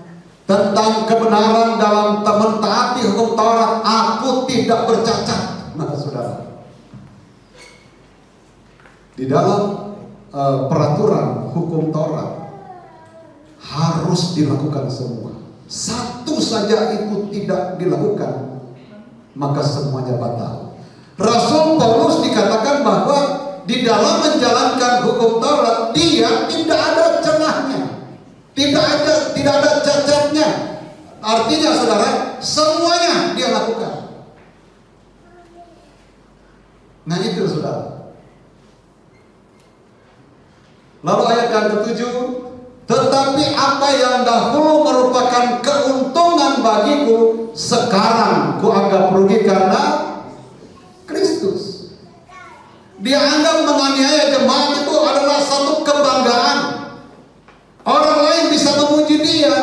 tentang kebenaran dalam mentaati hukum Taurat, aku tidak bercacat. Nah saudara, di dalam peraturan hukum Taurat harus dilakukan semua. Satu saja itu tidak dilakukan, maka semuanya batal. Rasul Paulus dikatakan bahwa di dalam menjalankan hukum Taurat dia tidak ada celahnya, tidak ada cacatnya. Artinya saudara, semuanya dia lakukan. Nah itu saudara. Lalu ayat yang ke-7, tetapi apa yang dahulu merupakan keuntungan bagiku, sekarang kuanggap rugi karena Kristus. Dia anggap menganiaya jemaat itu adalah satu kebanggaan. Orang lain bisa memuji dia.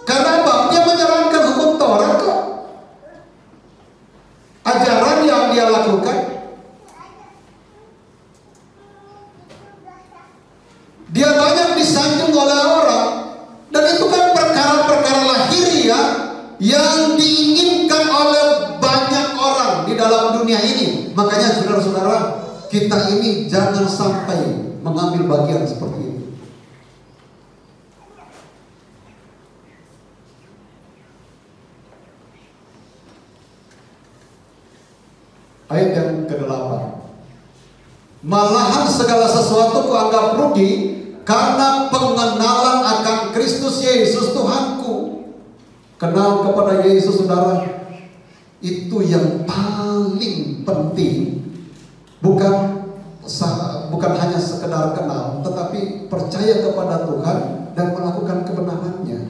Karena apa? Dia menjalankan hukum Taurat kok. Ajaran yang dia lakukan, dia banyak disanjung oleh orang. Dan itu kan perkara-perkara lahiriah yang diinginkan oleh banyak orang di dalam dunia ini. Makanya saudara-saudara, kita ini jangan sampai mengambil bagian seperti ini. Ayat yang ke-8, malahan segala sesuatu kuanggap rugi karena pengenalan akan Kristus Yesus Tuhanku. Kenal kepada Yesus saudara, itu yang paling penting. Bukan hanya sekedar kenal, tetapi percaya kepada Tuhan dan melakukan kebenarannya.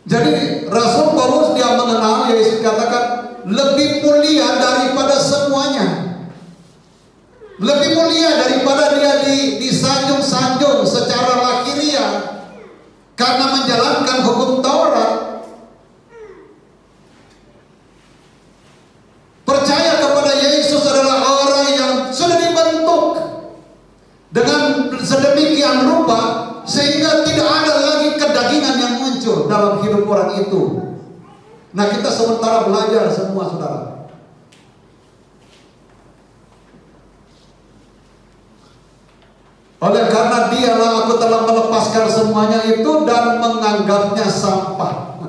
Jadi Rasul Paulus dia mengenal Yesus, katakan lebih mulia daripada semuanya, lebih mulia daripada dia disanjung-sanjung secara lahiriah karena menjalankan hukum Taurat. Percaya kepada Yesus adalah orang yang sudah dibentuk dengan sedemikian rupa sehingga tidak ada lagi kedagingan yang muncul dalam hidup orang itu. Nah kita sementara belajar semua saudara. Oleh karena dialah aku telah melepaskan semuanya itu dan menganggapnya sampah.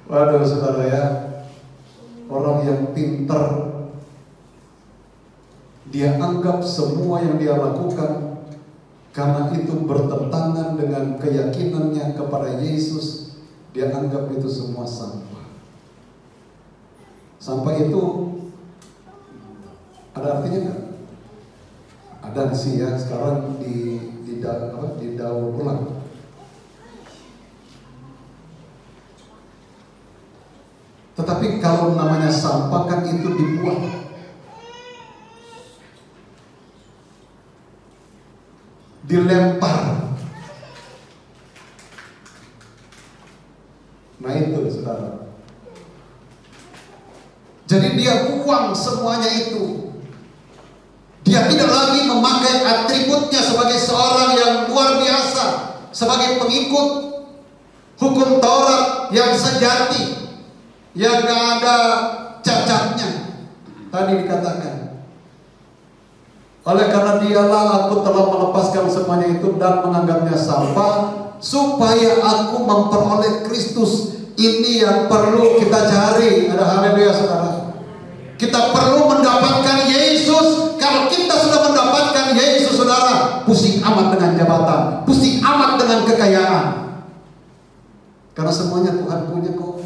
Waduh saudara ya, orang yang pintar, dia anggap semua yang dia lakukan karena itu bertentangan dengan keyakinannya kepada Yesus, dia anggap itu semua sampah. Sampah itu ada artinya kan? Ada sih ya, sekarang didaur ulang. Tetapi kalau namanya sampah kan itu dibuang, dilempar. Nah itu saudara. Jadi dia buang semuanya itu. Dia tidak lagi memakai atributnya sebagai seorang yang luar biasa, sebagai pengikut hukum Taurat yang sejati, yang gak ada cacatnya. Tadi dikatakan Oleh karena dialah aku telah melepaskan semuanya itu dan menganggapnya sampah, supaya aku memperoleh Kristus. Ini yang perlu kita cari. Ada haleluya saudara. Kita perlu mendapatkan Yesus. Kalau kita sudah mendapatkan Yesus saudara, pusing amat dengan jabatan, pusing amat dengan kekayaan. Karena semuanya Tuhan punya kok.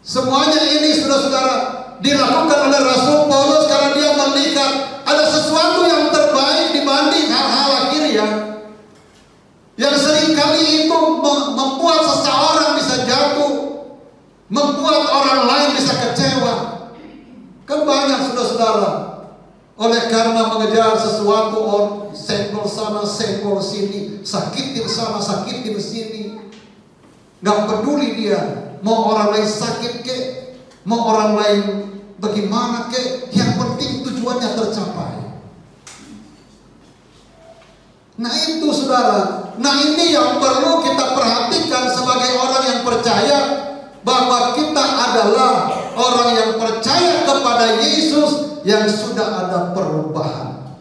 Semuanya ini saudara-saudara dilakukan oleh Rasul Paulus karena dia melihat ada sesuatu yang terbaik dibanding hal-hal lahiriah yang seringkali itu membuat seseorang bisa jatuh, membuat orang lain bisa kecewa. Kan banyak saudara-saudara, oleh karena mengejar sesuatu, senggol sana, senggol sini, sakitin sana, sakitin sini, nggak peduli dia mau orang lain sakit ke, mau orang lain bagaimana ke, yang penting tujuannya tercapai. Nah itu saudara, nah ini yang perlu kita perhatikan sebagai orang yang percaya, bahwa kita adalah orang yang percaya kepada Yesus yang sudah ada perubahan.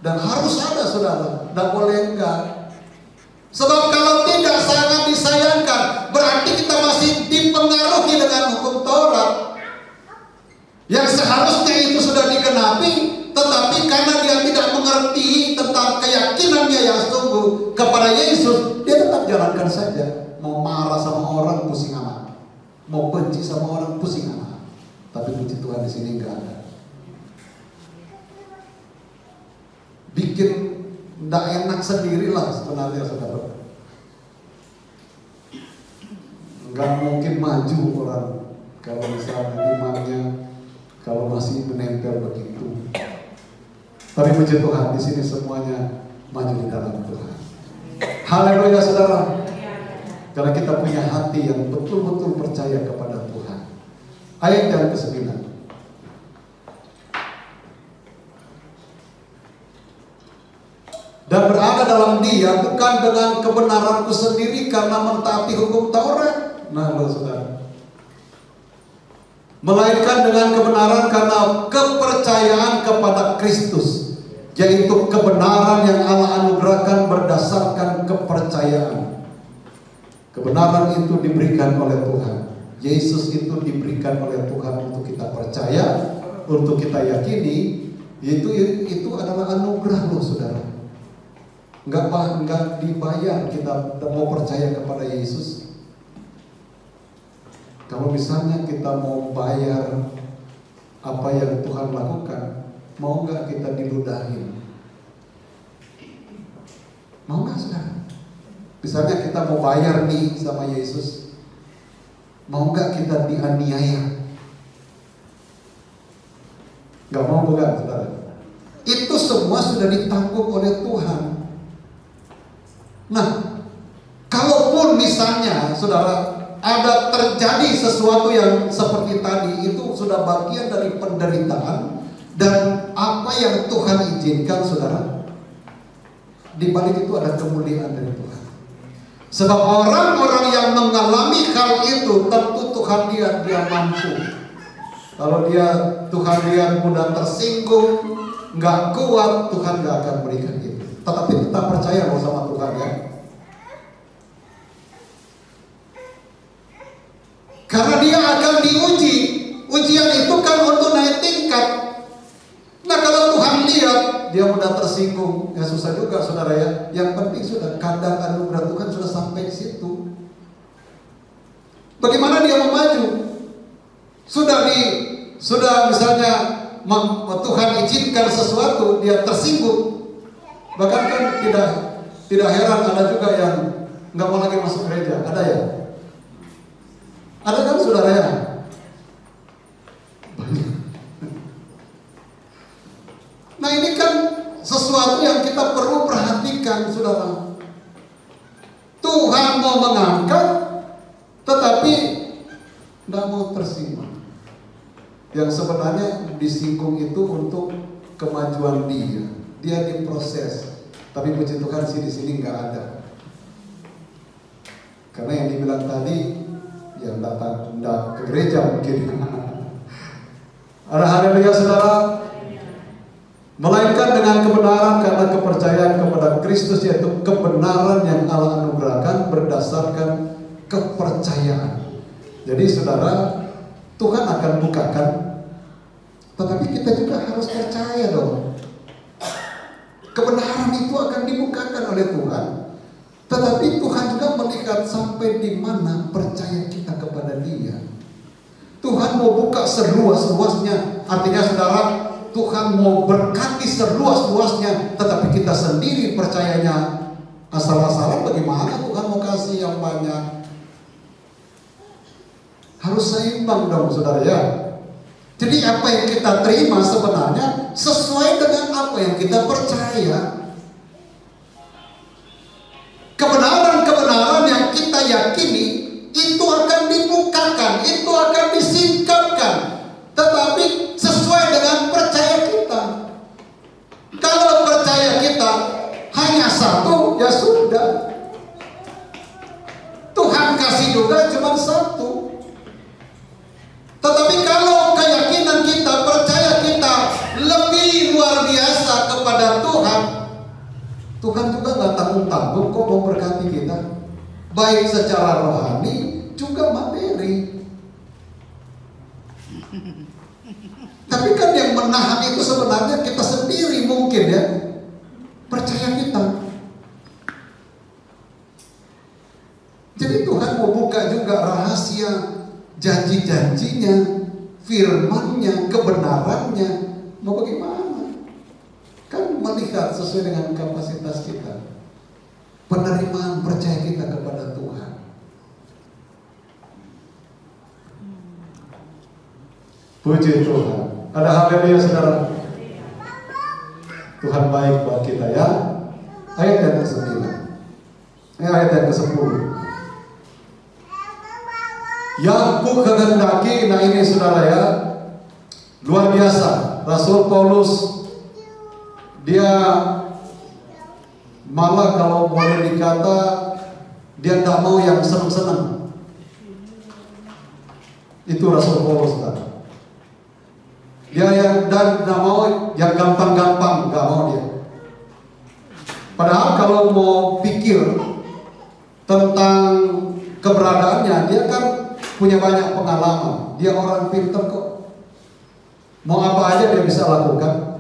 Dan harus ada saudara, tidak boleh enggak. Sebab kalau tidak sangat disayangkan, berarti kita masih dipengaruhi dengan hukum Taurat yang seharusnya itu sudah digenapi, tetapi karena dia tidak mengerti tentang keyakinannya yang sungguh kepada Yesus, dia tetap jalankan saja. Mau marah sama orang pusing amat, mau benci sama orang pusing amat. Tapi puji Tuhan di sini enggak ada. Bikin enggak enak sendirilah sebenarnya saudara. Enggak mungkin maju orang kalau misalnya imannya kalau masih menempel begitu. Tapi puji Tuhan di sini semuanya maju di dalam Tuhan. Haleluya saudara. Karena kita punya hati yang betul-betul percaya kepada Tuhan. Ayat yang ke-9. Dan berada dalam dia bukan dengan kebenaranku sendiri karena mentaati hukum Taurat. Nah, saudara. Melainkan dengan kebenaran karena kepercayaan kepada Kristus, yaitu kebenaran yang Allah anugerahkan berdasarkan kepercayaan. Kebenaran itu diberikan oleh Tuhan. Yesus itu diberikan oleh Tuhan untuk kita percaya, untuk kita yakini. Itu adalah anugerah loh saudara. Enggak dibayar kita mau percaya kepada Yesus. Kalau misalnya kita mau bayar apa yang Tuhan lakukan, mau nggak kita diludahin? Mau nggak saudara? Misalnya kita mau bayar nih sama Yesus, mau nggak kita dianiaya? Nggak mau bukan saudara? Itu semua sudah ditanggung oleh Tuhan. Nah, kalaupun misalnya saudara ada terjadi sesuatu yang seperti tadi, itu sudah bagian dari penderitaan dan apa yang Tuhan izinkan saudara. Di balik itu ada kemuliaan dari Tuhan. Sebab orang-orang yang mengalami hal itu tentu Tuhan dia mampu. Kalau Tuhan lihat mudah tersinggung, nggak kuat, Tuhan nggak akan berikan itu. Tetapi tetap percaya loh sama Tuhan ya. Karena dia akan diuji. Ujian itu kan untuk naik tingkat. Nah kalau Tuhan lihat dia mudah tersinggung, ya susah juga saudara ya. Yang penting sudah kadar anugerah Tuhan sudah sampai di situ. Bagaimana dia mau maju? Sudah misalnya Tuhan izinkan sesuatu, dia tersinggung. Bahkan kan tidak heran ada juga yang nggak mau lagi masuk gereja. Ada ya? Ada kan saudara ya? Banyak. Nah ini kan sesuatu yang kita perlu perhatikan saudara. Tuhan mau mengangkat, tetapi tidak mau tersinggung. Yang sebenarnya disinggung itu untuk kemajuan dia. Dia diproses. Tapi puji Tuhan di sini nggak ada. Karena yang dibilang tadi, yang datang ke gereja mungkin. Ada haleluya saudara. Melainkan dengan kebenaran karena kepercayaan kepada Kristus, yaitu kebenaran yang Allah anugerahkan berdasarkan kepercayaan. Jadi saudara, Tuhan akan bukakan, tetapi kita juga harus percaya dong. Kebenaran itu akan dibukakan oleh Tuhan, tetapi Tuhan juga melihat sampai di mana percaya kita kepada Dia. Tuhan mau buka seluas-luasnya, artinya saudara, Tuhan mau berkati seluas-luasnya, tetapi kita sendiri percayanya asal-asalan. Bagaimana Tuhan mau kasih yang banyak? Harus seimbang dong saudara ya. Jadi apa yang kita terima sebenarnya sesuai dengan apa yang kita percaya. Kebenaran-kebenaran yang kita yakini itu akan dibukakan, itu akan disingkapkan, tetapi sesuai dengan percaya kita. Kalau percaya kita hanya satu, ya sudah. Tuhan kasih juga cuma satu. Tetapi kalau keyakinan kita, percaya kita lebih luar biasa kepada Tuhan, Tuhan juga nggak tanggung-tanggung kok mau berkati kita, baik secara rohani juga materi. Tapi kan yang menahan itu sebenarnya kita sendiri mungkin ya, percaya kita. Jadi Tuhan mau buka juga rahasia janji-janjinya, firman-Nya, kebenarannya. Mau bagaimana? Kan melihat sesuai dengan kapasitas kita, penerimaan percaya kita kepada Tuhan. Puji Tuhan. Ada haleluya saudara. Tuhan baik buat kita ya. Ayat yang ke-9. Ayat yang ke-10. Yang ku kehendaki, nah ini saudara ya, luar biasa. Rasul Paulus dia malah kalau boleh dikata dia tidak mau yang senang-senang. Itu Rasul Paulus saudara. Dia yang dan tidak mau yang gampang-gampang, nggak mau dia. Padahal kalau mau pikir tentang keberadaannya, dia kan punya banyak pengalaman. Dia orang pintar kok. Mau apa aja dia bisa lakukan.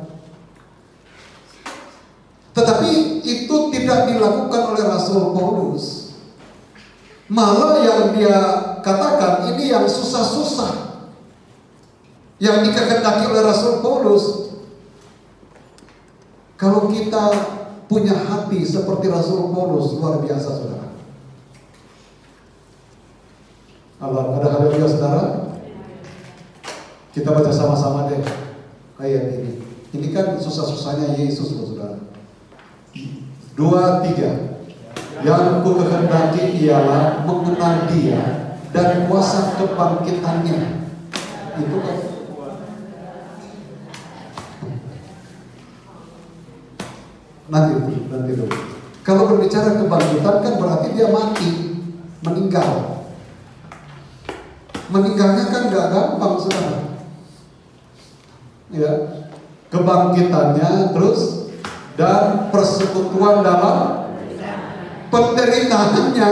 Tetapi itu tidak dilakukan oleh Rasul Paulus. Malah yang dia katakan ini yang susah-susah, yang dikehendaki oleh Rasul Paulus. Kalau kita punya hati seperti Rasul Paulus, luar biasa saudara. Ada haleluya saudara. Kita baca sama-sama deh ayat ini. Ini kan susah-susahnya Yesus loh saudara. 2, 3. Yang ku kehendaki ialah mengenal Dia dan kuasa kebangkitannya. Itu kan. Nanti dulu. Kalau berbicara kebangkitan kan berarti dia mati, meninggal. Meninggalnya kan gak gampang saudara. Ya, kebangkitannya terus dan persekutuan dalam penderitaannya.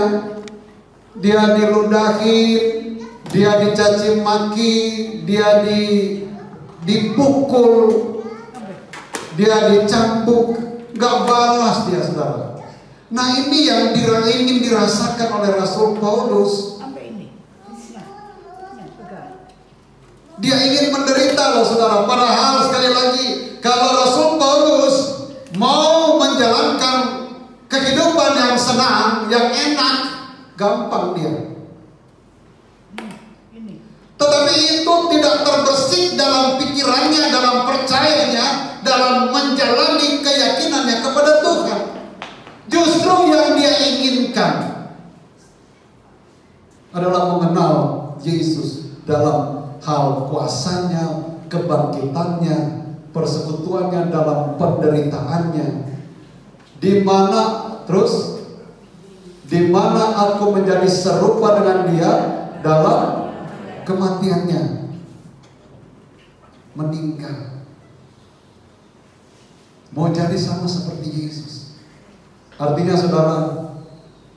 Dia diludahi, dia dicaci maki, dia dipukul, dia dicambuk, gak balas dia saudara. Nah ini yang ingin dirasakan oleh Rasul Paulus. Dia ingin menderita loh saudara. Padahal sekali lagi, kalau Rasul Paulus mau menjalankan kehidupan yang senang, yang enak, gampang dia. Tetapi itu tidak terbersih dalam pikirannya, dalam percayanya, dalam menjalani keyakinannya kepada Tuhan. Justru yang dia inginkan adalah mengenal Yesus dalam hal kuasanya, kebangkitannya, persekutuannya dalam penderitaannya, di mana terus di mana aku menjadi serupa dengan dia dalam kematiannya, meninggal. Mau jadi sama seperti Yesus. Artinya saudara,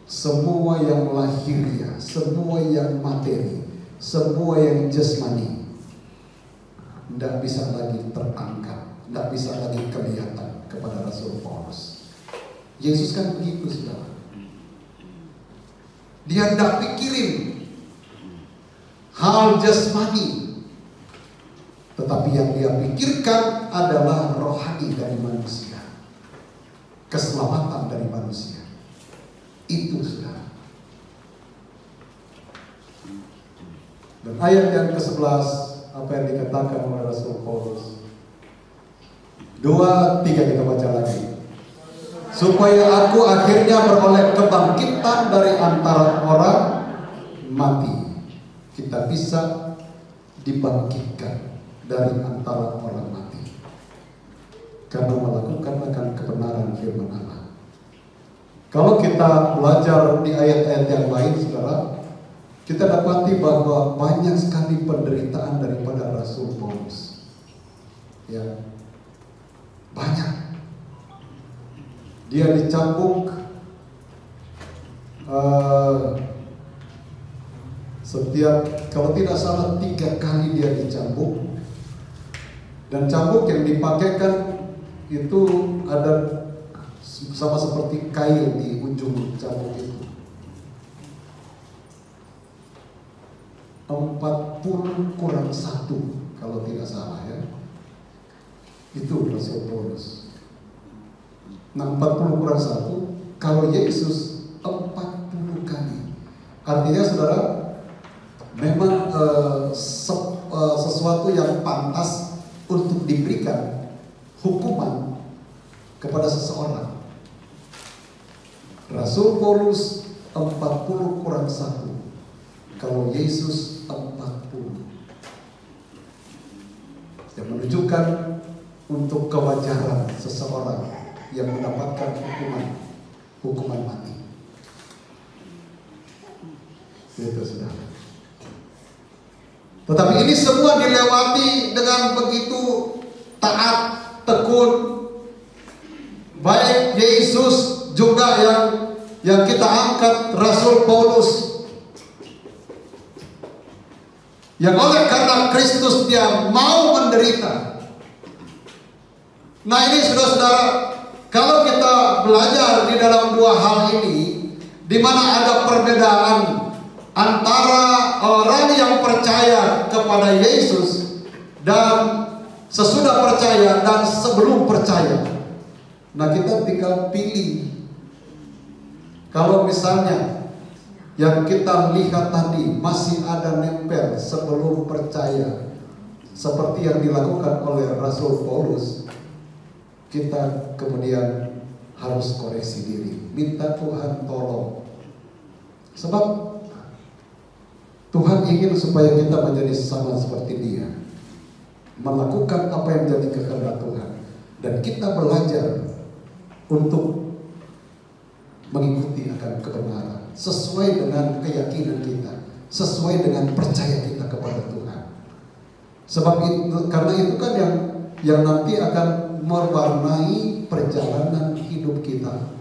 semua yang lahiriah, semua yang materi, semua yang jasmani tidak bisa lagi terangkat, tidak bisa lagi kelihatan kepada Rasul Paulus. Yesus kan begitu saudara. Dia tidak pikirin hal jasmani, tetapi yang dia pikirkan adalah rohani dari manusia, keselamatan dari manusia. Itu saudara. Dan ayat yang ke-11, apa yang dikatakan oleh Rasul Paulus, 2-3 kita baca lagi. Supaya aku akhirnya beroleh kebangkitan dari antara orang mati. Kita bisa dibangkitkan dari antara orang mati karena melakukan akan kebenaran firman Allah. Kalau kita belajar di ayat-ayat yang lain saudara, kita dapati bahwa banyak sekali penderitaan daripada Rasul Paulus. Ya, banyak. Dia dicambuk setiap, kalau tidak salah 3 kali dia dicambuk. Dan cambuk yang dipakaikan itu ada sama seperti kail di ujung cambuk itu. 40 kurang 1 kalau tidak salah ya. Itu Rasul Paulus. Nah 40 kurang 1, kalau Yesus 40 kali. Artinya saudara, memang sesuatu yang pantas untuk diberikan hukuman kepada seseorang. Rasul Paulus 40 kurang 1, kalau Yesus 40. Yang menunjukkan untuk kewajaran seseorang yang mendapatkan hukuman mati. Itu sudah. Tetapi ini semua dilewati dengan begitu taat, tekun. Baik Yesus juga yang kita angkat, Rasul Paulus, yang oleh karena Kristus dia mau menderita. Nah ini saudara-saudara, kalau kita belajar di dalam 2 hal ini, di mana ada perbedaan antara orang yang percaya kepada Yesus dan sesudah percaya dan sebelum percaya. Nah kita tinggal pilih. Kalau misalnya yang kita lihat tadi masih ada nempel sebelum percaya, seperti yang dilakukan oleh Rasul Paulus, kita kemudian harus koreksi diri, minta Tuhan tolong. Sebab Tuhan ingin supaya kita menjadi sama seperti Dia, melakukan apa yang menjadi kehendak Tuhan, dan kita belajar untuk mengikuti akan kebenaran sesuai dengan keyakinan kita, sesuai dengan percaya kita kepada Tuhan. Sebab itu, karena itu kan yang nanti akan mewarnai perjalanan hidup kita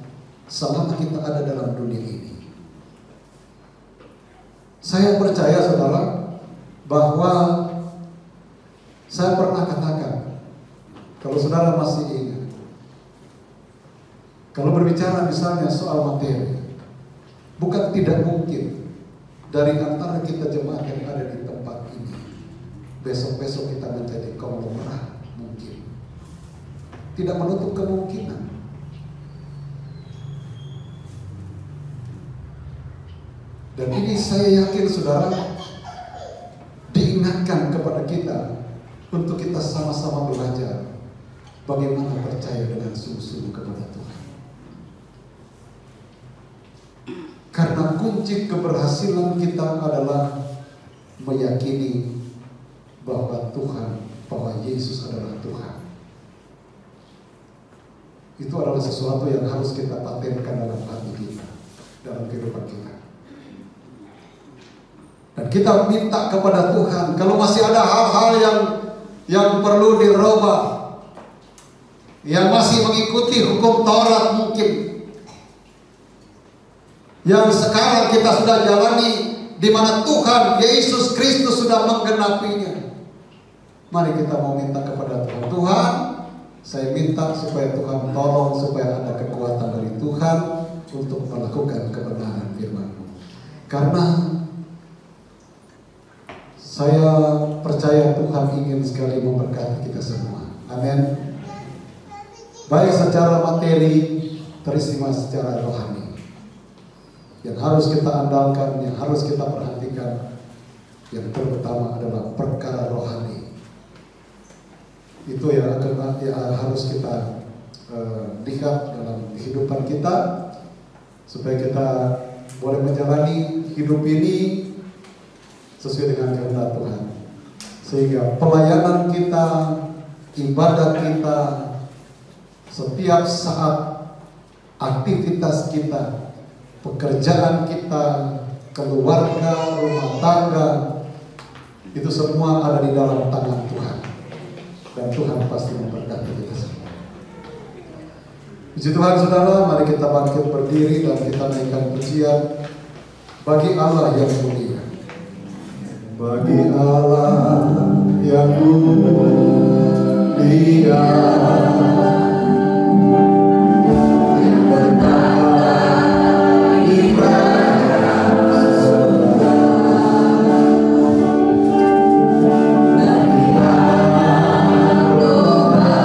selama kita ada dalam dunia ini. Saya percaya saudara bahwa saya pernah katakan, kalau saudara masih ingat, kalau berbicara misalnya soal materi, bukan tidak mungkin dari antara kita jemaat yang ada di tempat ini, besok-besok kita menjadi konglomerat. Mungkin tidak menutup kemungkinan. Dan ini saya yakin saudara diingatkan kepada kita untuk kita sama-sama belajar bagaimana percaya dengan sungguh-sungguh kepada Tuhan. Karena kunci keberhasilan kita adalah meyakini bahwa Tuhan, bahwa Yesus adalah Tuhan. Itu adalah sesuatu yang harus kita patenkan dalam hati kita. dalam kehidupan kita. Dan kita minta kepada Tuhan, kalau masih ada hal-hal yang perlu dirubah, yang masih mengikuti hukum Taurat mungkin, yang sekarang kita sudah jalani, di mana Tuhan Yesus Kristus sudah menggenapinya. Mari kita mau minta kepada Tuhan. Tuhan, saya minta supaya Tuhan tolong, supaya ada kekuatan dari Tuhan untuk melakukan kebenaran firman-Mu. Karena saya percaya Tuhan ingin sekali memberkati kita semua. Amin. Baik secara materi, peristiwa secara rohani. Yang harus kita andalkan, yang harus kita perhatikan, yang terutama adalah perkara rohani. Itu yang harus kita lihat dalam kehidupan kita, supaya kita boleh menjalani hidup ini sesuai dengan kehendak Tuhan, sehingga pelayanan kita, ibadat kita, setiap saat aktivitas kita, pekerjaan kita, keluarga, rumah tangga, itu semua ada di dalam tangan Tuhan, dan Tuhan pasti memberkati kita semua. Puji Tuhan, saudara, mari kita bangkit berdiri dan kita naikkan pujian bagi Allah yang mulia. Bagi Allah yang mulia, yang bertahan di kerajaan surga. Bagi Allah Tuhan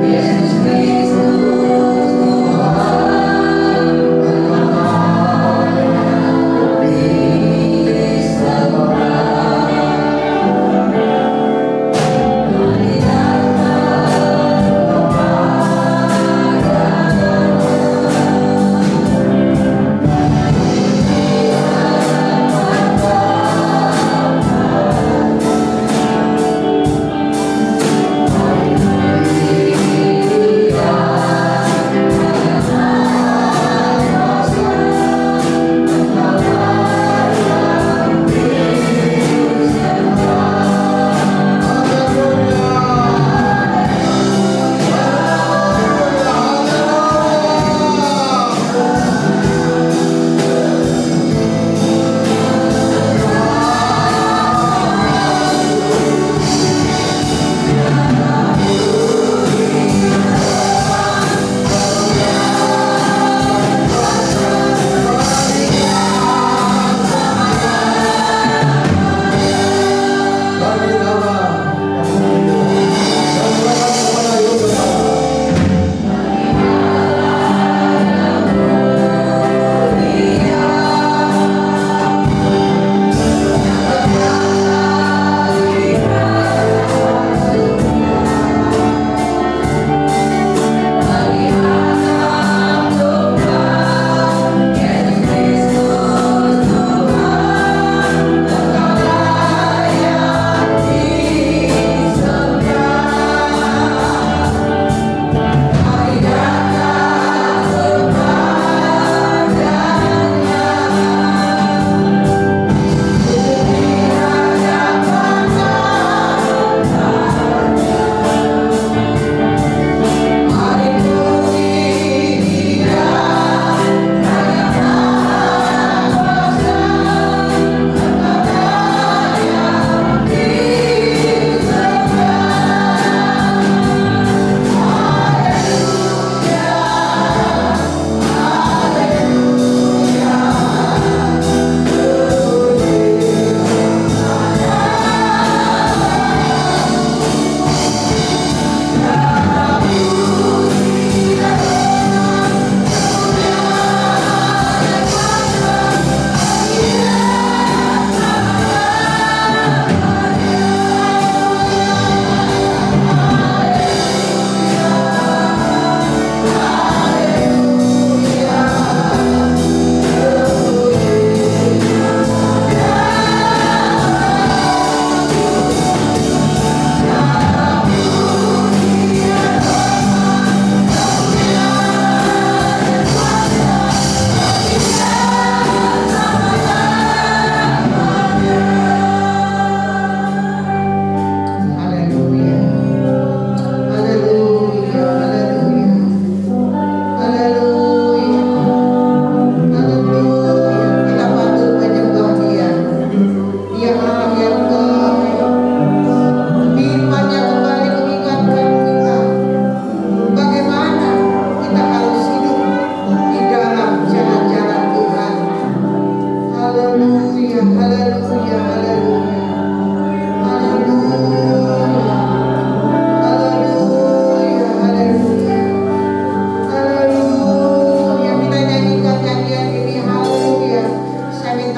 Yesus Kristus Tuhan, Engkau yang disembah. Mari datang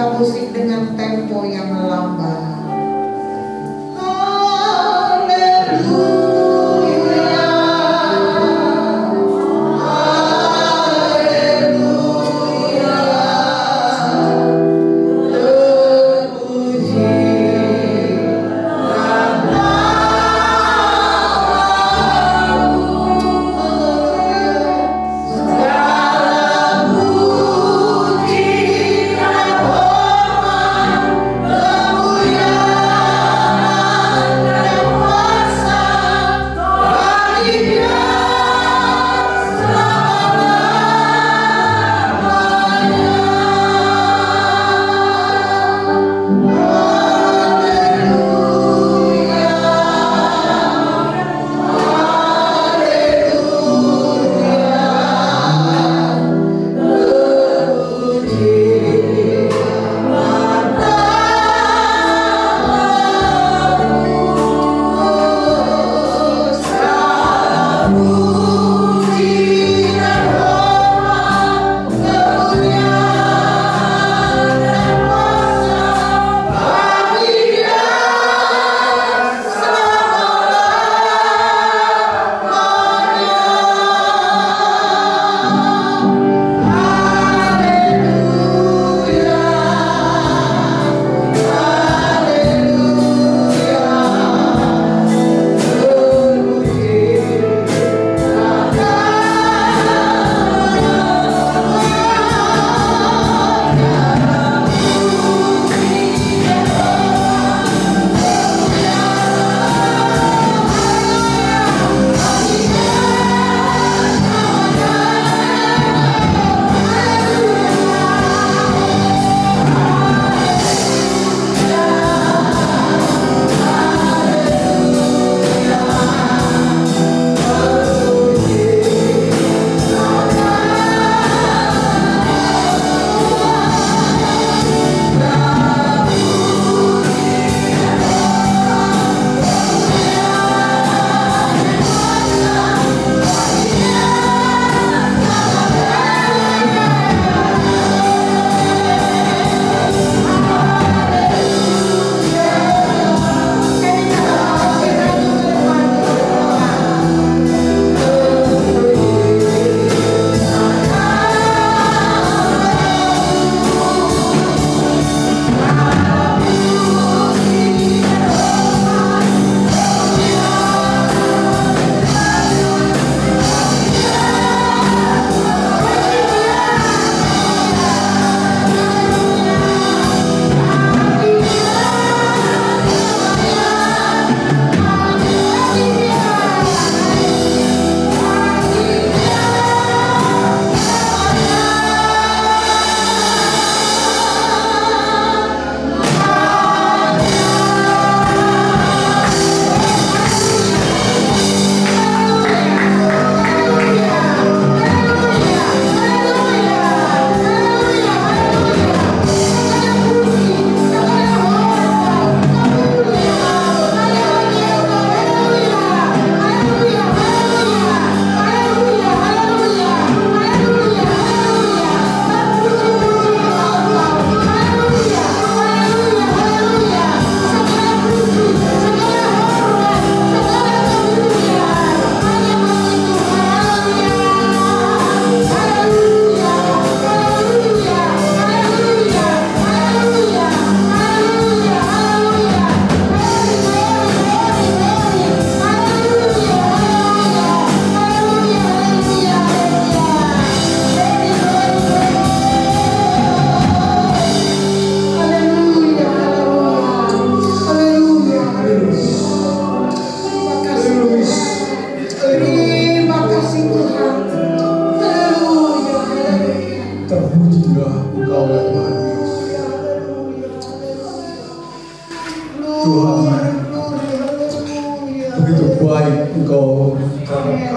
alat musik dengan tempo yang lambat.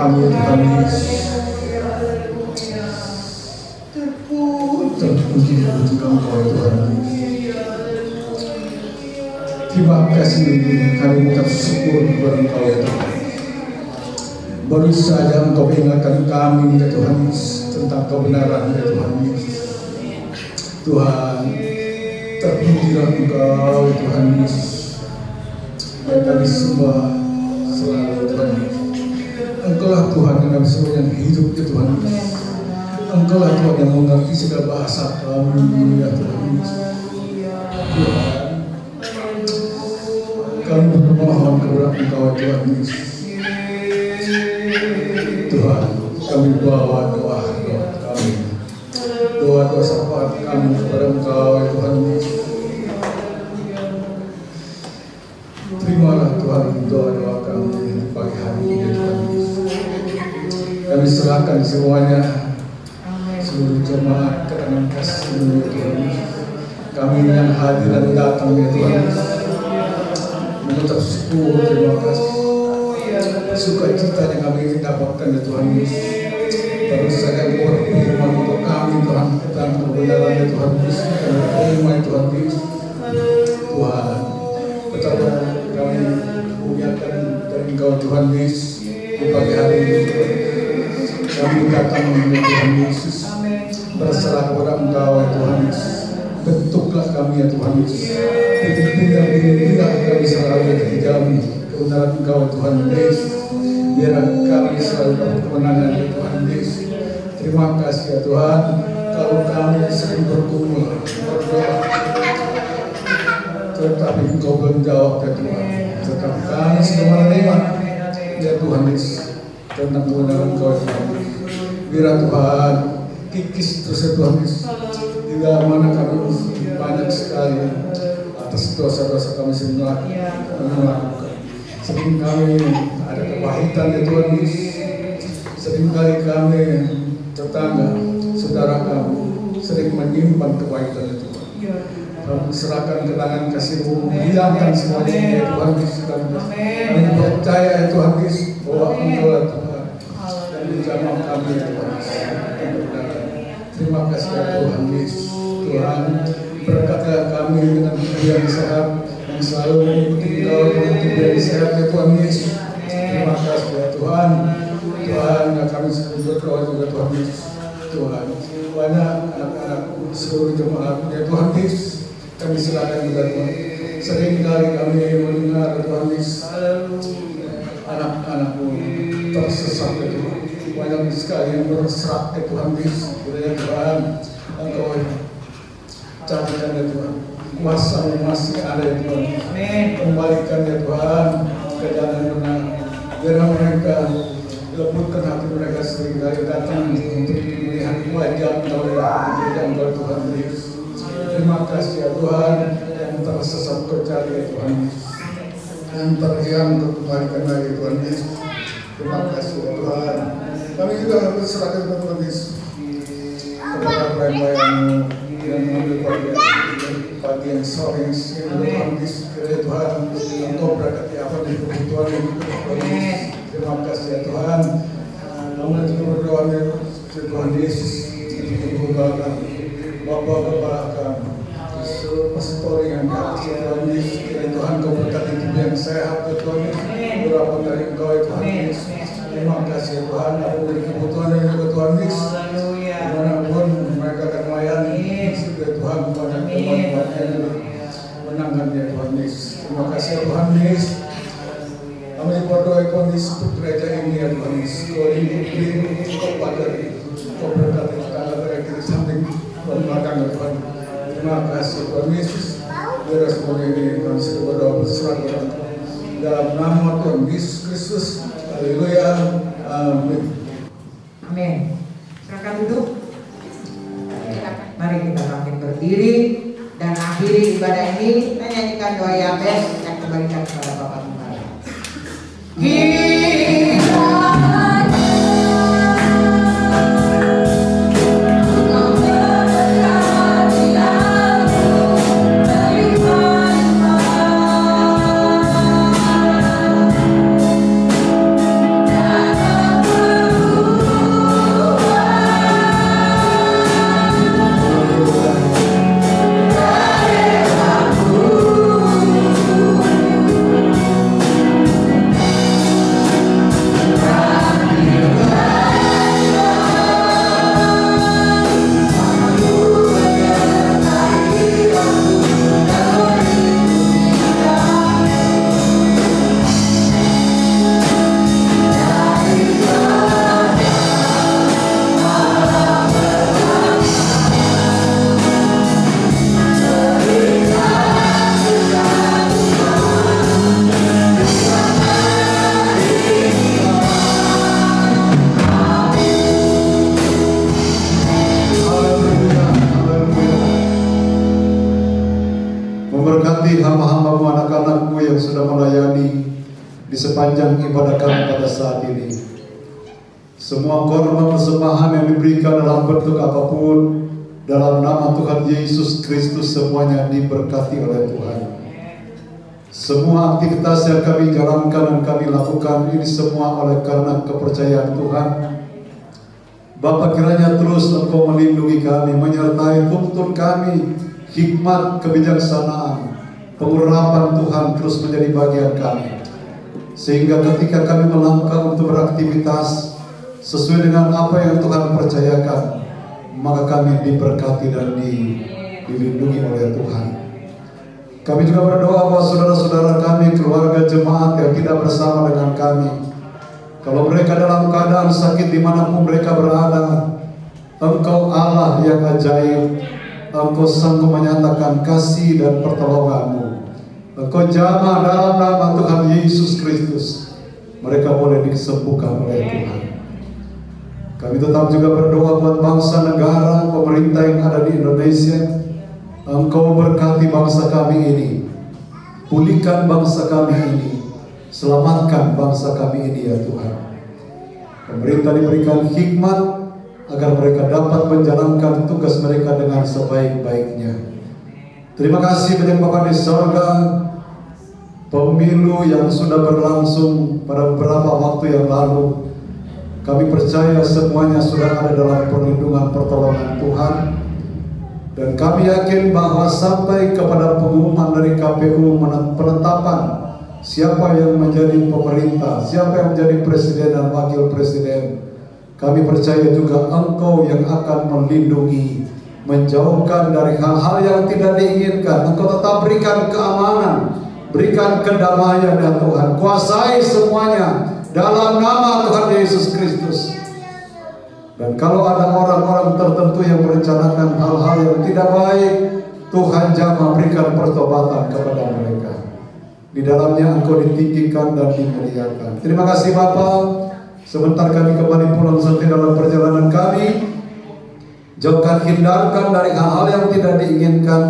kami Tuhan Yesus. Terpuji Engkau Tuhan Yesus. Terima kasih kami mengucap syukur kepada Engkau ya Tuhan. Baru saja Engkau ingatkan kami ya Tuhan Yesus tentang kebenaran ya Tuhan Yesus. Tuhan, Terpujilah Engkau Tuhan Yesus, dan kami sembah selalu Tuhan Yesus. Engkaulah Tuhan yang semua yang hidup ya Tuhan Yesus. Engkaulah Tuhan yang mengerti segala bahasa kami ya Tuhan Yesus. Tuhan, kami bermohon kepada Engkau Tuhan Yesus. Tuhan, kami bawa doa kami, doa syafaat kami kepada Engkau Tuhan Yesus. Terimalah Tuhan doa kami pagi hari ini Tuhan Yesus. Kami serahkan semuanya, seluruh jemaat ke tangan kasih-Mu Tuhan Yesus. Kami yang hadir dan datang ya Tuhan Yesus, mengucap syukur, terima kasih. Sukacita yang kami dapatkan ya Tuhan Yesus. Terus saja berfirman untuk kami Tuhan, dan kebenaran ya Tuhan Yesus, kami terima ya Tuhan Yesus. Tuhan, betapa kami muliakan dari Engkau Tuhan Yesus di pagi hari ini. Kami datang ya Tuhan Yesus, berserah kepada Engkau ya Tuhan Yesus. Bentuklah kami ya Tuhan Yesus. Tidak kami selalu di dalam kebenaran Engkau Tuhan Yesus. Biar kami selalu dapat kemenangan ya Tuhan Yesus. Terima kasih ya Tuhan, kalau kami sering berkumpul berdoa, tetapi Engkau belum jawab ya Tuhan. Tetapi kami sudah menerima ya Tuhan Yesus tentang kebenaran Engkau Tuhan. Biar Tuhan kikis terus ya Tuhan Yesus. Di dalam mana kami banyak sekali atas dosa-dosa kami sendiri melakukan. Sering kami ada kepahitan ya Tuhan Yesus. Sering kali kami tetangga, saudara kami sering menyimpan kepahitan ya Tuhan. Kami serahkan ke tangan kasih-Mu, hilangkan semuanya ya Tuhan Yesus. Kami percaya ya Tuhan Yesus bahwa Engkau Tuhan yang menjamah kami ya Tuhan Yesus. Terima kasih ya Tuhan Yesus. Tuhan, berkatlah kami dengan tubuh yang sehat, yang selalu mengikuti Engkau dengan tubuh yang sehat ya Tuhan Yesus. Terima kasih ya Tuhan. Tuhan, kami sering berdoa juga Tuhan Yesus. Tuhan, banyak anak-anak seluruh jemaat ya Tuhan Yesus, kami serahkan juga Tuhan. Sering kali kami mendengar Tuhan Yesus, anak-anak-Mu tersesat ya Tuhan. Banyak sekali yang berserak ya Tuhan Yesus. Ya Tuhan, Engkau carikan ya Tuhan, kuasa-Mu masih ada ya Tuhan. Kembalikan ya Tuhan ke jalan benar. Biar mereka lembutkan hati mereka sering kali datang untuk melihat wajah Engkau ya Tuhan Yesus. Terima kasih ya Tuhan, yang tersesat tercari ya Tuhan Yesus, yang terhilang kembalikan lagi Tuhan Yesus. Terima kasih ya Tuhan. Kami juga harus serahkan ke Tuhan Yesus, kepada pelayan-pelayan-Mu yang mengambil bagian sore yang Tuhan Yesus. Ya Tuhan, Engkau berkati apa di kebutuhan yang Tuhan Yesus. Terima kasih ya Tuhan. Kami juga berdoa ya Tuhan Yesus, untuk Bapak-bapak kami, seluruh pastor yang di Tuhan Yesus. Ya Tuhan, Kau berkati hidup yang sehat ya Tuhan Yesus. Berapa dari Engkau ya Tuhan Yesus. Terima kasih ya Tuhan, aku beri kebutuhan yang juga Tuhan Yesus. Dimanapun mereka akan melayani ya Tuhan, pada teman-teman yang menangkan ya Tuhan Yesus. Terima kasih ya Tuhan Yesus. Kami berdoa Tuhan Yesus untuk gereja ini ya Tuhan Yesus. Kau hidupi, Kau padari, Kau berkati tetangga dari kiri samping dan belakang ya Tuhan. Terima kasih Tuhan Yesus. Biar semuanya ini kami sudah berdoa berserah dalam nama Tuhan Yesus Kristus. Haleluya. Amin. Amin. Silakan duduk. Mari kita bangkit berdiri dan akhiri ibadah ini. Kita nyanyikan doa Yabes yang kembalikan kepada Bapak Gembala. lagi hamba-hambamu, anak-anakmu yang sudah melayani di sepanjang ibadah kami pada saat ini. Semua korban persembahan yang diberikan dalam bentuk apapun, dalam nama Tuhan Yesus Kristus semuanya diberkati oleh Tuhan. Semua aktivitas yang kami jalankan dan kami lakukan ini semua oleh karena kepercayaan Tuhan. Bapa, kiranya terus Engkau melindungi kami, menyertai, tuntun kami, hikmat, kebijaksanaan, pengurapan Tuhan terus menjadi bagian kami. Sehingga ketika kami melangkah untuk beraktivitas sesuai dengan apa yang Tuhan percayakan, maka kami diberkati dan dilindungi oleh Tuhan. Kami juga berdoa bahwa saudara-saudara kami, keluarga jemaat yang tidak bersama dengan kami, kalau mereka dalam keadaan sakit dimanapun mereka berada, Engkau Allah yang ajaib, Engkau sanggup menyatakan kasih dan pertolongan-Mu. Engkau jamah dalam nama Tuhan Yesus Kristus, mereka boleh disembuhkan oleh Tuhan. Kami tetap juga berdoa buat bangsa, negara, pemerintah yang ada di Indonesia. Engkau berkati bangsa kami ini, pulihkan bangsa kami ini, selamatkan bangsa kami ini ya Tuhan. Pemerintah diberikan hikmat agar mereka dapat menjalankan tugas mereka dengan sebaik-baiknya. Terima kasih banyak Bapa di sorga. Pemilu yang sudah berlangsung pada beberapa waktu yang lalu, kami percaya semuanya sudah ada dalam perlindungan pertolongan Tuhan. Dan kami yakin bahwa sampai kepada pengumuman dari KPU penetapan siapa yang menjadi pemerintah, siapa yang menjadi presiden dan wakil presiden, kami percaya juga Engkau yang akan melindungi, menjauhkan dari hal-hal yang tidak diinginkan. Engkau tetap berikan keamanan, berikan kedamaian ya Tuhan. Kuasai semuanya dalam nama Tuhan Yesus Kristus. Dan kalau ada orang-orang tertentu yang merencanakan hal-hal yang tidak baik, Tuhan jamah berikan pertobatan kepada mereka. Di dalamnya Engkau ditinggikan dan dimuliakan. Terima kasih Bapa. Sebentar kami kembali pulang sampai dalam perjalanan kami. Jauhkan, hindarkan dari hal-hal yang tidak diinginkan,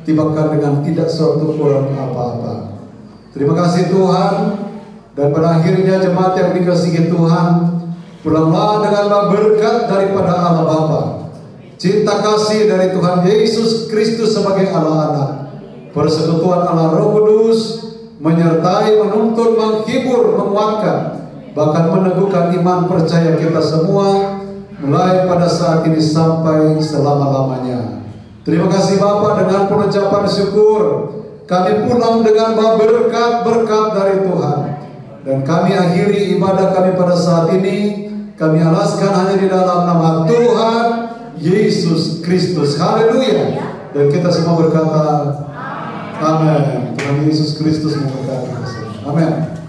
tibakan dengan tidak suatu kurang apa-apa. Terima kasih Tuhan. Dan pada akhirnya jemaat yang dikasihi Tuhan, pulanglah dengan berkat daripada Allah Bapa, cinta kasih dari Tuhan Yesus Kristus sebagai Allah Anak, persekutuan Allah Roh Kudus menyertai, menuntun, menghibur, menguatkan, bahkan meneguhkan iman percaya kita semua mulai pada saat ini sampai selama-lamanya. Terima kasih Bapa, dengan pengucapan syukur kami pulang dengan berkat-berkat dari Tuhan. Dan kami akhiri ibadah kami pada saat ini, kami alaskan hanya di dalam nama Tuhan Yesus Kristus. Haleluya. Dan kita semua berkata amin. Tuhan Yesus Kristus memberkati kita semua. Amin.